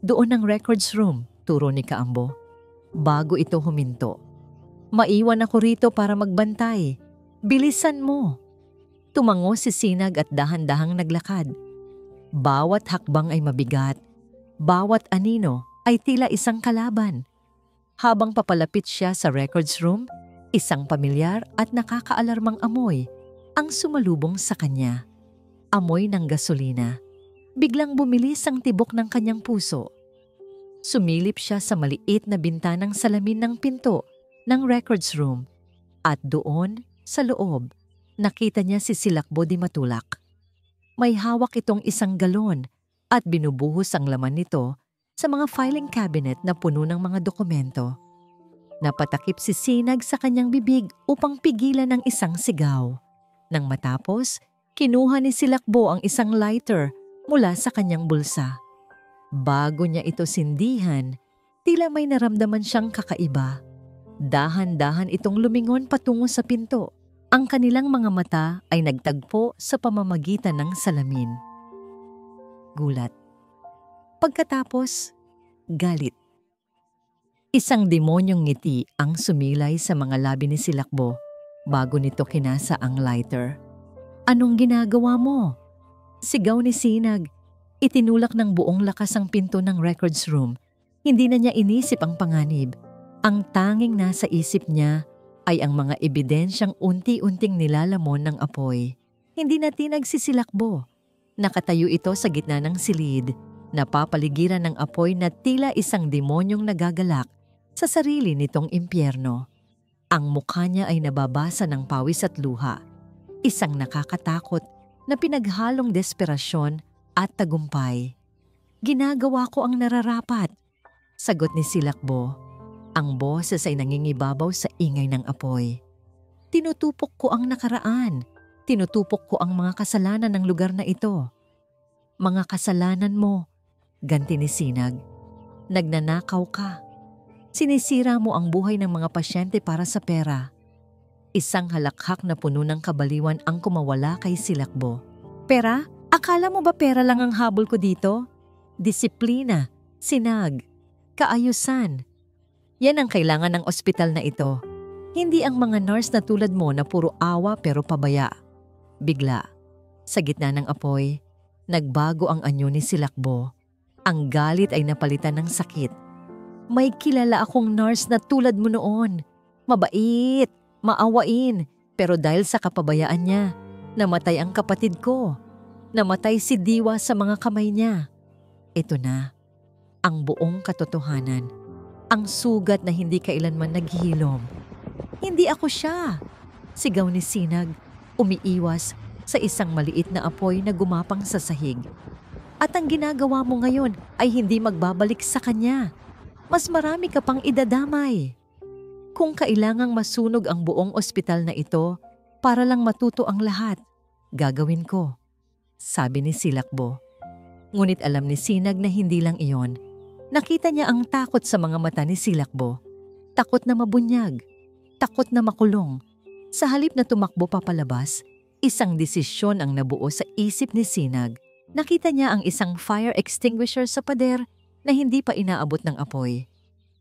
Doon ang records room, turo ni Kaambo. Bago ito huminto. Maiwan ako rito para magbantay. Bilisan mo. Tumango si Sinag at dahan-dahang naglakad. Bawat hakbang ay mabigat. Bawat anino ay tila isang kalaban. Habang papalapit siya sa records room, isang pamilyar at nakakaalarmang amoy ang sumalubong sa kanya. Amoy ng gasolina. Biglang bumilis ang tibok ng kanyang puso. Sumilip siya sa maliit na bintanang salamin ng pinto ng records room at doon, sa loob, nakita niya si Silakbo di Matulak. May hawak itong isang galon at binubuhos ang laman nito sa mga filing cabinet na puno ng mga dokumento. Napatakip si Sinag sa kanyang bibig upang pigilan ang isang sigaw. Nang matapos, kinuha ni Silakbo ang isang lighter mula sa kanyang bulsa. Bago niya ito sindihan, tila may naramdaman siyang kakaiba. Dahan-dahan itong lumingon patungo sa pinto. Ang kanilang mga mata ay nagtagpo sa pamamagitan ng salamin. Gulat. Pagkatapos, galit. Isang demonyong ngiti ang sumilay sa mga labi ni Silakbo bago nito kinasa ang lighter. Anong ginagawa mo? Sigaw ni Sinag. Itinulak ng buong lakas ang pinto ng records room. Hindi na niya inisip ang panganib. Ang tanging nasa isip niya ay ang mga ebidensyang unti-unting nilalamon ng apoy. Hindi na tinag si Silakbo. Nakatayo ito sa gitna ng silid. napapaligiran ng apoy na tila isang demonyong nagagalak sa sarili nitong impyerno. Ang mukha niya ay nababasa ng pawis at luha, isang nakakatakot na pinaghalong desperasyon at tagumpay. "Ginagawa ko ang nararapat," sagot ni Silakbo. Ang boses ay nangingibabaw sa ingay ng apoy. "Tinutupok ko ang nakaraan. Tinutupok ko ang mga kasalanan ng lugar na ito." "Mga kasalanan mo," ganti ni Sinag. "Nagnanakaw ka. Sinisira mo ang buhay ng mga pasyente para sa pera." Isang halakhak na puno ng kabaliwan ang kumawala kay Silakbo. "Pera? Akala mo ba pera lang ang habol ko dito? Disiplina, Sinag, kaayusan. Yan ang kailangan ng ospital na ito. Hindi ang mga nurse na tulad mo na puro awa pero pabaya." Bigla, sa gitna ng apoy, nagbago ang anyo ni Silakbo. Ang galit ay napalitan ng sakit. "May kilala akong nurse na tulad mo noon. Mabait, maawain, pero dahil sa kapabayaan niya, namatay ang kapatid ko. Namatay si Diwa sa mga kamay niya." Ito na, ang buong katotohanan. Ang sugat na hindi kailanman naghihilom. "Hindi ako siya!" sigaw ni Sinag, umiiwas sa isang maliit na apoy na gumapang sa sahig. "At ang ginagawa mo ngayon ay hindi magbabalik sa kanya. Mas marami ka pang idadamay. Kung kailangang masunog ang buong ospital na ito para lang matuto ang lahat, gagawin ko," sabi ni Silakbo. Ngunit alam ni Sinag na hindi lang iyon. Nakita niya ang takot sa mga mata ni Silakbo. Takot na mabunyag. Takot na makulong. Sa halip na tumakbo papalabas, isang desisyon ang nabuo sa isip ni Sinag. Nakita niya ang isang fire extinguisher sa pader na hindi pa inaabot ng apoy.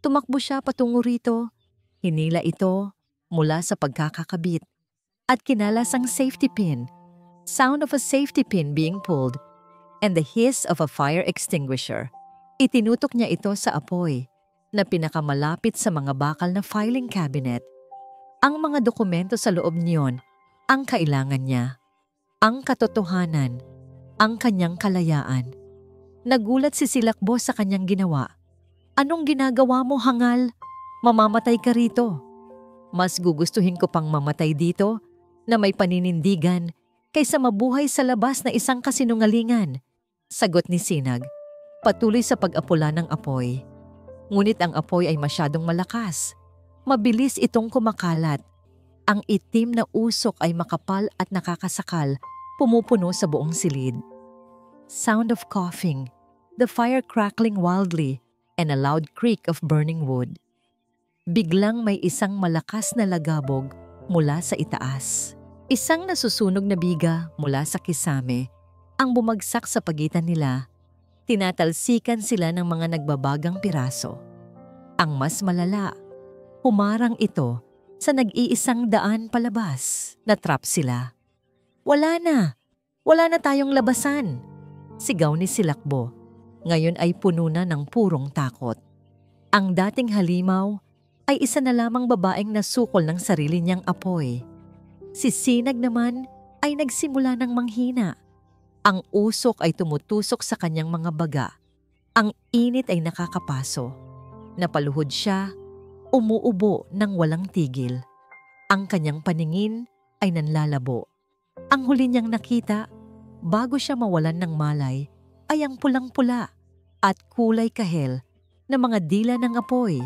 Tumakbo siya patungo rito. Hinila ito mula sa pagkakakabit at kinalas ang safety pin. Sound of a safety pin being pulled and the hiss of a fire extinguisher. Itinutok niya ito sa apoy na pinakamalapit sa mga bakal na filing cabinet. Ang mga dokumento sa loob niyon ang kailangan niya. Ang katotohanan, ang kanyang kalayaan. Nagulat si Silakbo sa kanyang ginawa. "Anong ginagawa mo, hangal? Mamamatay ka rito. Mas gugustuhin ko pang mamatay dito na may paninindigan kaysa mabuhay sa labas na isang kasinungalingan," sagot ni Sinag, patuloy sa pag-apula ng apoy. Ngunit ang apoy ay masyadong malakas. Mabilis itong kumakalat. Ang itim na usok ay makapal at nakakasakal, pumupuno sa buong silid. Sound of coughing, the fire crackling wildly, and a loud creak of burning wood. Biglang may isang malakas na lagabog mula sa itaas. Isang nasusunog na biga mula sa kisame ang bumagsak sa pagitan nila. Tinatalsikan sila ng mga nagbabagang piraso. Ang mas malala, humarang ito sa nag-iisang daan palabas. Natrap sila. Wala na tayong labasan," sigaw ni Silakbo. Ngayon ay puno na ng purong takot. Ang dating halimaw ay isa na lamang babaeng nasukol ng sarili niyang apoy. Si Sinag naman ay nagsimula ng manghina. Ang usok ay tumutusok sa kanyang mga baga. Ang init ay nakakapaso. Napaluhod siya, umuubo ng walang tigil. Ang kanyang paningin ay nanlalabo. Ang huli niyang nakita, bago siya mawalan ng malay, ay ang pulang-pula at kulay kahel na mga dila ng apoy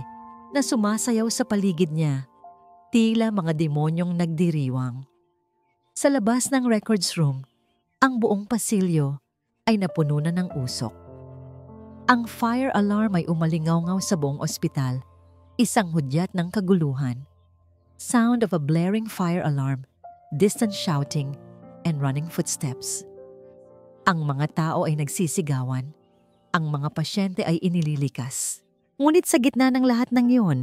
na sumasayaw sa paligid niya, tila mga demonyong nagdiriwang. Sa labas ng records room, ang buong pasilyo ay napuno na ng usok. Ang fire alarm ay umalingaw-ngaw sa buong ospital, isang hudyat ng kaguluhan. Sound of a blaring fire alarm, distant shouting, and running footsteps. Ang mga tao ay nagsisigawan. Ang mga pasyente ay inililikas. Ngunit sa gitna ng lahat ng iyon,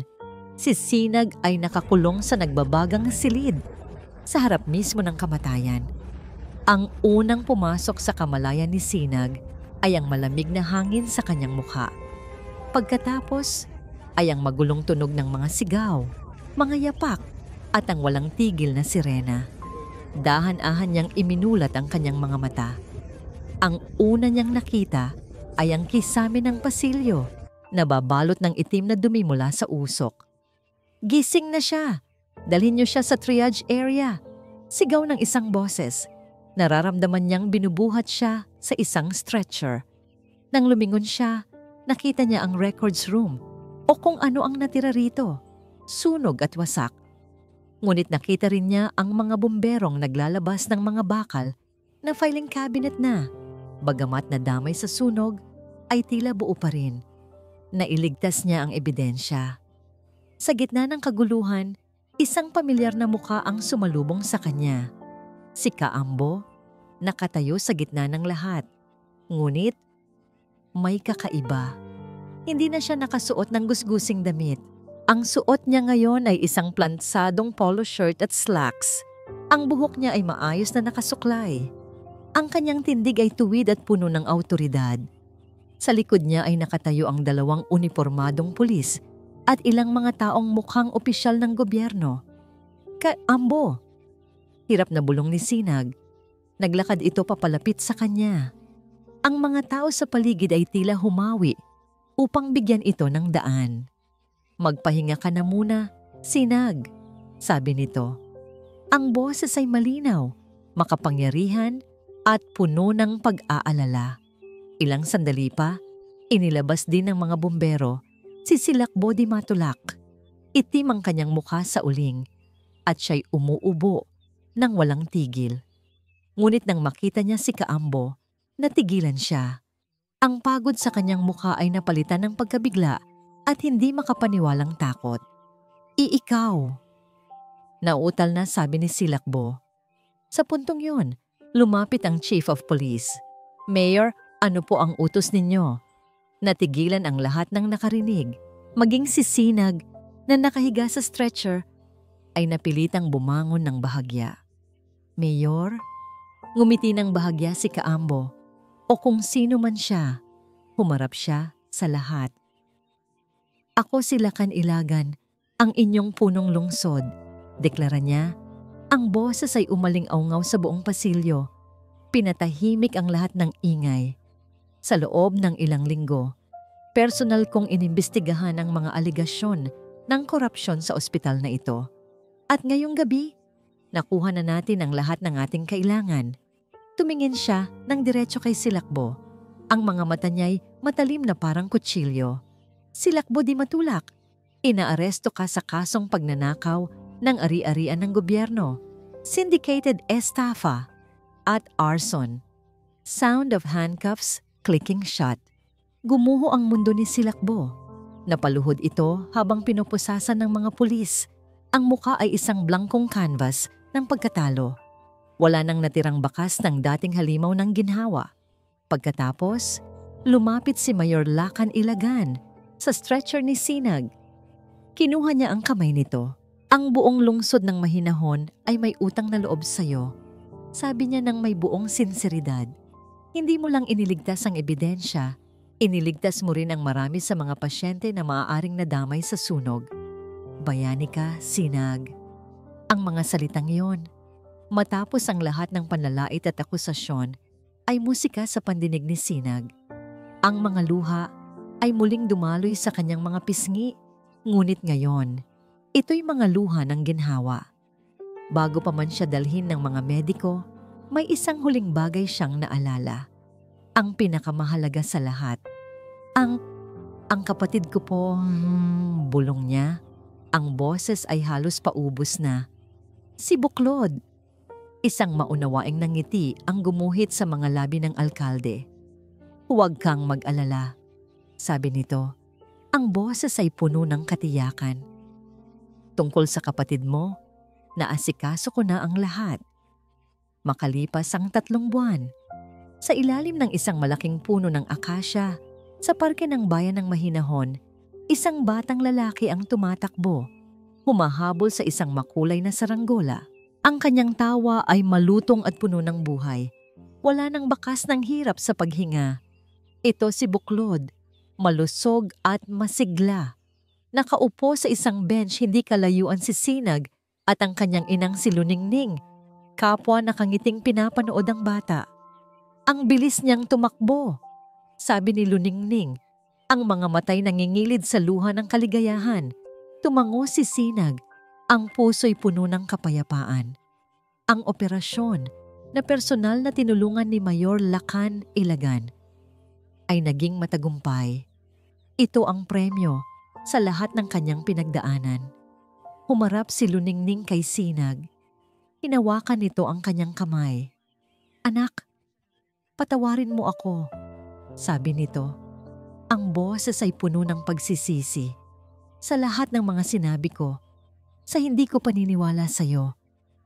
si Sinag ay nakakulong sa nagbabagang silid sa harap mismo ng kamatayan. Ang unang pumasok sa kamalayan ni Sinag ay ang malamig na hangin sa kanyang mukha. Pagkatapos ay ang magulong tunog ng mga sigaw, mga yapak at ang walang tigil na sirena. Dahan-dahan niyang iminulat ang kanyang mga mata. Ang una niyang nakita ay ang kisame ng pasilyo, nababalot ng itim na dumi mula sa usok. Gising na siya! Dalhin niyo siya sa triage area! Sigaw ng isang boses. Nararamdaman niyang binubuhat siya sa isang stretcher. Nang lumingon siya, nakita niya ang records room o kung ano ang natira rito. Sunog at wasak. Ngunit nakita rin niya ang mga bomberong naglalabas ng mga bakal na filing cabinet na. Bagamat nadamay sa sunog, ay tila buo pa rin. Nailigtas niya ang ebidensya. Sa gitna ng kaguluhan, isang pamilyar na mukha ang sumalubong sa kanya. Si Kaambo, nakatayo sa gitna ng lahat. Ngunit, may kakaiba. Hindi na siya nakasuot ng gusgusing damit. Ang suot niya ngayon ay isang plantsadong polo shirt at slacks. Ang buhok niya ay maayos na nakasuklay. Ang kanyang tindig ay tuwid at puno ng awtoridad. Sa likod niya ay nakatayo ang dalawang unipormadong pulis at ilang mga taong mukhang opisyal ng gobyerno. Kaambo! Hirap na bulong ni Sinag. Naglakad ito papalapit sa kanya. Ang mga tao sa paligid ay tila humawi upang bigyan ito ng daan. Magpahinga ka na muna, Sinag, sabi nito. Ang boses ay malinaw, makapangyarihan at puno ng pag-aalala. Ilang sandali pa, inilabas din ng mga bumbero si Silakbo di Matulak. Itim ang kanyang mukha sa uling at siya'y umuubo nang walang tigil. Ngunit nang makita niya si Kaambo, natigilan siya. Ang pagod sa kanyang mukha ay napalitan ng pagkabigla at hindi makapaniwalang takot. Ikaw. Nauutal na sabi ni Silakbo. Sa puntong yun, lumapit ang Chief of Police. Mayor, ano po ang utos ninyo? Natigilan ang lahat ng nakarinig. Maging si Sinag na nakahiga sa stretcher ay napilitang bumangon ng bahagya. Mayor, ngumiti ng bahagya si Kaambo o kung sino man siya, humarap siya sa lahat. Ako si Lakan Ilagan, ang inyong punong lungsod, deklara niya. Ang boses ay umaling-aungaw sa buong pasilyo. Pinatahimik ang lahat ng ingay. Sa loob ng ilang linggo, personal kong inimbestigahan ang mga aligasyon ng korupsyon sa ospital na ito. At ngayong gabi, nakuha na natin ang lahat ng ating kailangan. Tumingin siya ng diretso kay Silakbo. Ang mga mata niya'y matalim na parang kutsilyo. Silakbo di Matulak, inaaresto ka sa kasong pagnanakaw ng ari-arian ng gobyerno, syndicated estafa, at arson. Sound of handcuffs, clicking shut. Gumuho ang mundo ni Silakbo. Napaluhod ito habang pinupusasan ng mga pulis. Ang muka ay isang blankong canvas ng pagkatalo. Wala nang natirang bakas ng dating halimaw ng ginhawa. Pagkatapos, lumapit si Mayor Lakan Ilagan sa stretcher ni Sinag. Kinuha niya ang kamay nito. Ang buong lungsod ng mahinahon ay may utang na loob sa'yo. Sabi niya ng may buong sinseridad. Hindi mo lang iniligtas ang ebidensya, iniligtas mo rin ang marami sa mga pasyente na maaaring nadamay sa sunog. Bayani ka, Sinag. Ang mga salitang iyon, matapos ang lahat ng panlalait at akusasyon, ay musika sa pandinig ni Sinag. Ang mga luha ay muling dumaloy sa kanyang mga pisngi, ngunit ngayon, ito'y mga luha ng ginhawa. Bago pa man siya dalhin ng mga mediko, may isang huling bagay siyang naalala. Ang pinakamahalaga sa lahat. Ang kapatid ko po, bulong niya. Ang boses ay halos paubos na. Si Buklod. Isang maunawaing nangiti ang gumuhit sa mga labi ng alkalde. Huwag kang mag-alala, sabi nito. Ang boses ay puno ng katiyakan. Tungkol sa kapatid mo, naasikaso ko na ang lahat. Makalipas ang 3 buwan, sa ilalim ng isang malaking puno ng akasya, sa parke ng bayan ng Mahinahon, isang batang lalaki ang tumatakbo, humahabol sa isang makulay na saranggola. Ang kanyang tawa ay malutong at puno ng buhay. Wala nang bakas ng hirap sa paghinga. Ito si Buklod, malusog at masigla. Nakaupo sa isang bench hindi kalayuan si Sinag at ang kanyang inang si Luningning, kapwa nakangiting pinapanood ang bata. Ang bilis niyang tumakbo. sabi ni Luningning. Ang mga matay nangingilid sa luha ng kaligayahan. Tumango si Sinag. Ang puso'y puno ng kapayapaan. Ang operasyon na personal na tinulungan ni Mayor Lacan Ilagan ay naging matagumpay. Ito ang premyo sa lahat ng kanyang pinagdaanan. Humarap si Luningning kay Sinag. Hinawakan nito ang kanyang kamay. "Anak, patawarin mo ako," sabi nito. Ang boses ay puno ng pagsisisi sa lahat ng mga sinabi ko. Sa hindi ko paniniwala sa iyo,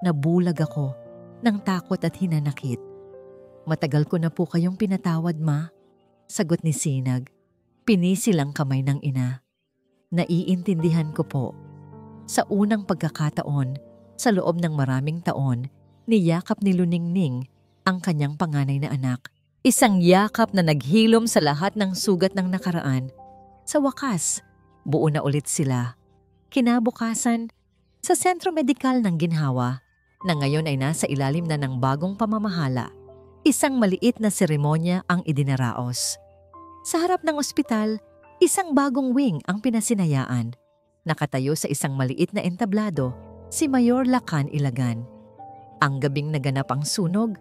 nabulag ako ng takot at hinanakit. "Matagal ko na po kayong pinatawad, Ma," sagot ni Sinag. Pinisil ang kamay ng ina. "Naiintindihan ko po." Sa unang pagkakataon, sa loob ng maraming taon, niyakap ni Luningning ang kanyang panganay na anak. Isang yakap na naghilom sa lahat ng sugat ng nakaraan. Sa wakas, buo na ulit sila. Kinabukasan, sa sentro medikal ng Ginhawa, na ngayon ay nasa ilalim na ng bagong pamamahala, isang maliit na seremonya ang idinaraos. Sa harap ng ospital, isang bagong wing ang pinasinayaan. Nakatayo sa isang maliit na entablado, si Mayor Lacan Ilagan. Ang gabing naganap ang sunog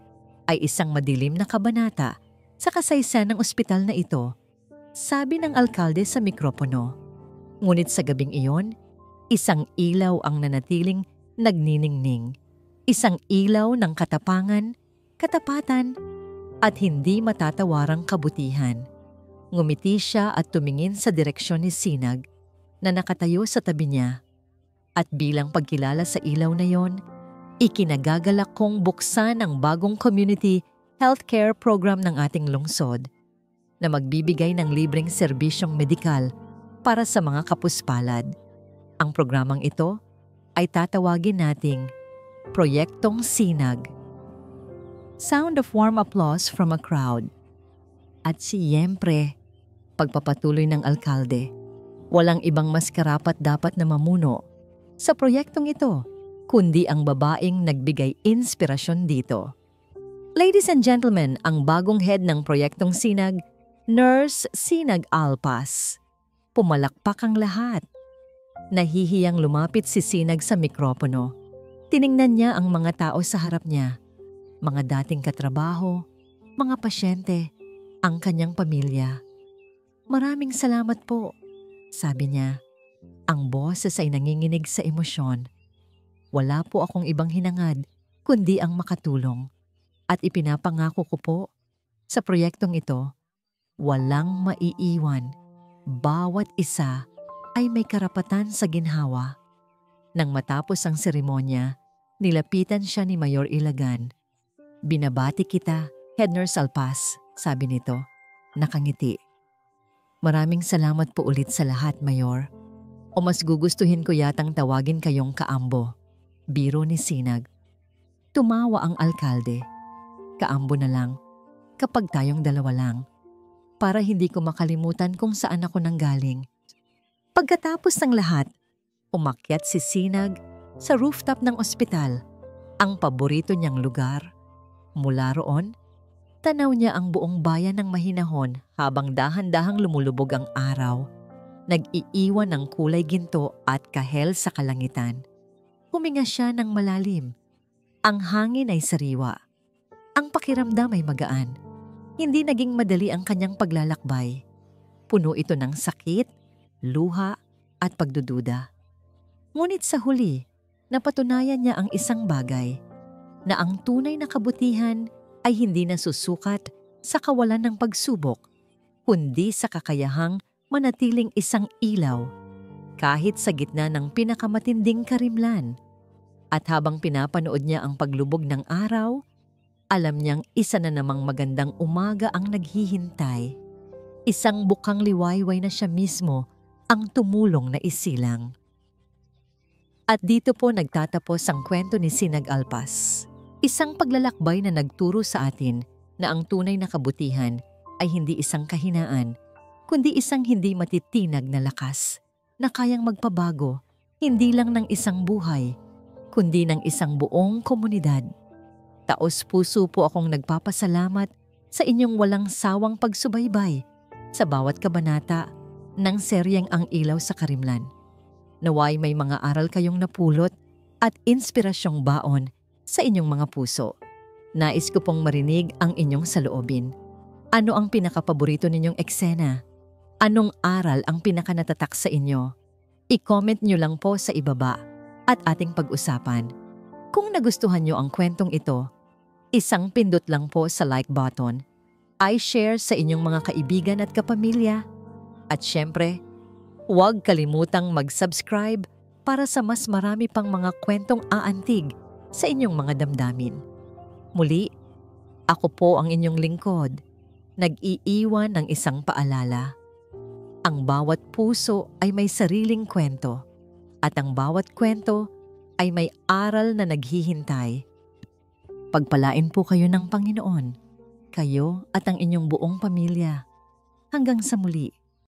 ay isang madilim na kabanata sa kasaysayan ng ospital na ito, sabi ng alkalde sa mikropono. Ngunit sa gabing iyon, isang ilaw ang nanatiling nagniningning. Isang ilaw ng katapangan, katapatan, at hindi matatawarang kabutihan. Ngumiti siya at tumingin sa direksyon ni Sinag na nakatayo sa tabi niya. At bilang pagkilala sa ilaw na yon, ikinagagalak kong buksan ang bagong community healthcare program ng ating lungsod na magbibigay ng libreng serbisyong medikal para sa mga kapuspalad. Ang programang ito ay tatawagin nating Proyektong Sinag. Sound of warm applause from a crowd. At siyempre, pagpapatuloy ng alkalde, walang ibang mas karapat dapat na mamuno sa proyektong ito, kundi ang babaeng nagbigay inspirasyon dito. Ladies and gentlemen, ang bagong head ng Proyektong Sinag, Nurse Sinag Alpas. Pumalakpak ang lahat. Nahihiyang lumapit si Sinag sa mikropono. Tiningnan niya ang mga tao sa harap niya. Mga dating katrabaho, mga pasyente, ang kanyang pamilya. "Maraming salamat po," sabi niya. Ang boses ay nanginginig sa emosyon. "Wala po akong ibang hinangad, kundi ang makatulong. At ipinapangako ko po, sa proyektong ito, walang maiiwan. Bawat isa ay may karapatan sa ginhawa." Nang matapos ang seremonya, nilapitan siya ni Mayor Ilagan. "Binabati kita, Head Nurse Alpas," sabi nito. Nakangiti. "Maraming salamat po ulit sa lahat, Mayor. O mas gugustuhin ko yatang tawagin kayong kaambo," biro ni Sinag. Tumawa ang alkalde. "Kaambo na lang, kapag tayong dalawa lang, para hindi ko makalimutan kung saan ako nanggaling." Pagkatapos ng lahat, umakyat si Sinag sa rooftop ng ospital, ang paborito niyang lugar. Mula roon, tanaw niya ang buong bayan ng mahinahon habang dahan-dahang lumulubog ang araw. Nag-iiwan ng kulay ginto at kahel sa kalangitan. Huminga siya ng malalim. Ang hangin ay sariwa. Ang pakiramdam ay magaan. Hindi naging madali ang kanyang paglalakbay. Puno ito ng sakit, luha at pagdududa. Ngunit sa huli, napatunayan niya ang isang bagay, na ang tunay na kabutihan ay hindi nasusukat sa kawalan ng pagsubok, kundi sa kakayahang manatiling isang ilaw kahit sa gitna ng pinakamatinding karimlan. At habang pinapanood niya ang paglubog ng araw, alam niyang isa na namang magandang umaga ang naghihintay. Isang bukang liwayway na siya mismo ang tumulong na isilang. At dito po nagtatapos ang kwento ni Sinag Alpas. Isang paglalakbay na nagturo sa atin na ang tunay na kabutihan ay hindi isang kahinaan, kundi isang hindi matitinag na lakas na kayang magpabago hindi lang ng isang buhay, kundi ng isang buong komunidad. Taos puso po akong nagpapasalamat sa inyong walang sawang pagsubaybay sa bawat kabanata ng seryeng Ang Ilaw sa Karimlan. Naway may mga aral kayong napulot at inspirasyong baon sa inyong mga puso. Nais ko pong marinig ang inyong saloobin. Ano ang pinakapaborito ninyong eksena? Anong aral ang pinakanatatak sa inyo? I-comment nyo lang po sa ibaba at ating pag-usapan. Kung nagustuhan nyo ang kwentong ito, isang pindot lang po sa like button. I-share sa inyong mga kaibigan at kapamilya. At syempre, huwag kalimutang mag-subscribe para sa mas marami pang mga kwentong aantig sa inyong mga damdamin. Muli, ako po ang inyong lingkod, nag-iiwan ng isang paalala. Ang bawat puso ay may sariling kwento at ang bawat kwento ay may aral na naghihintay. Pagpalain po kayo ng Panginoon, kayo at ang inyong buong pamilya. Hanggang sa muli.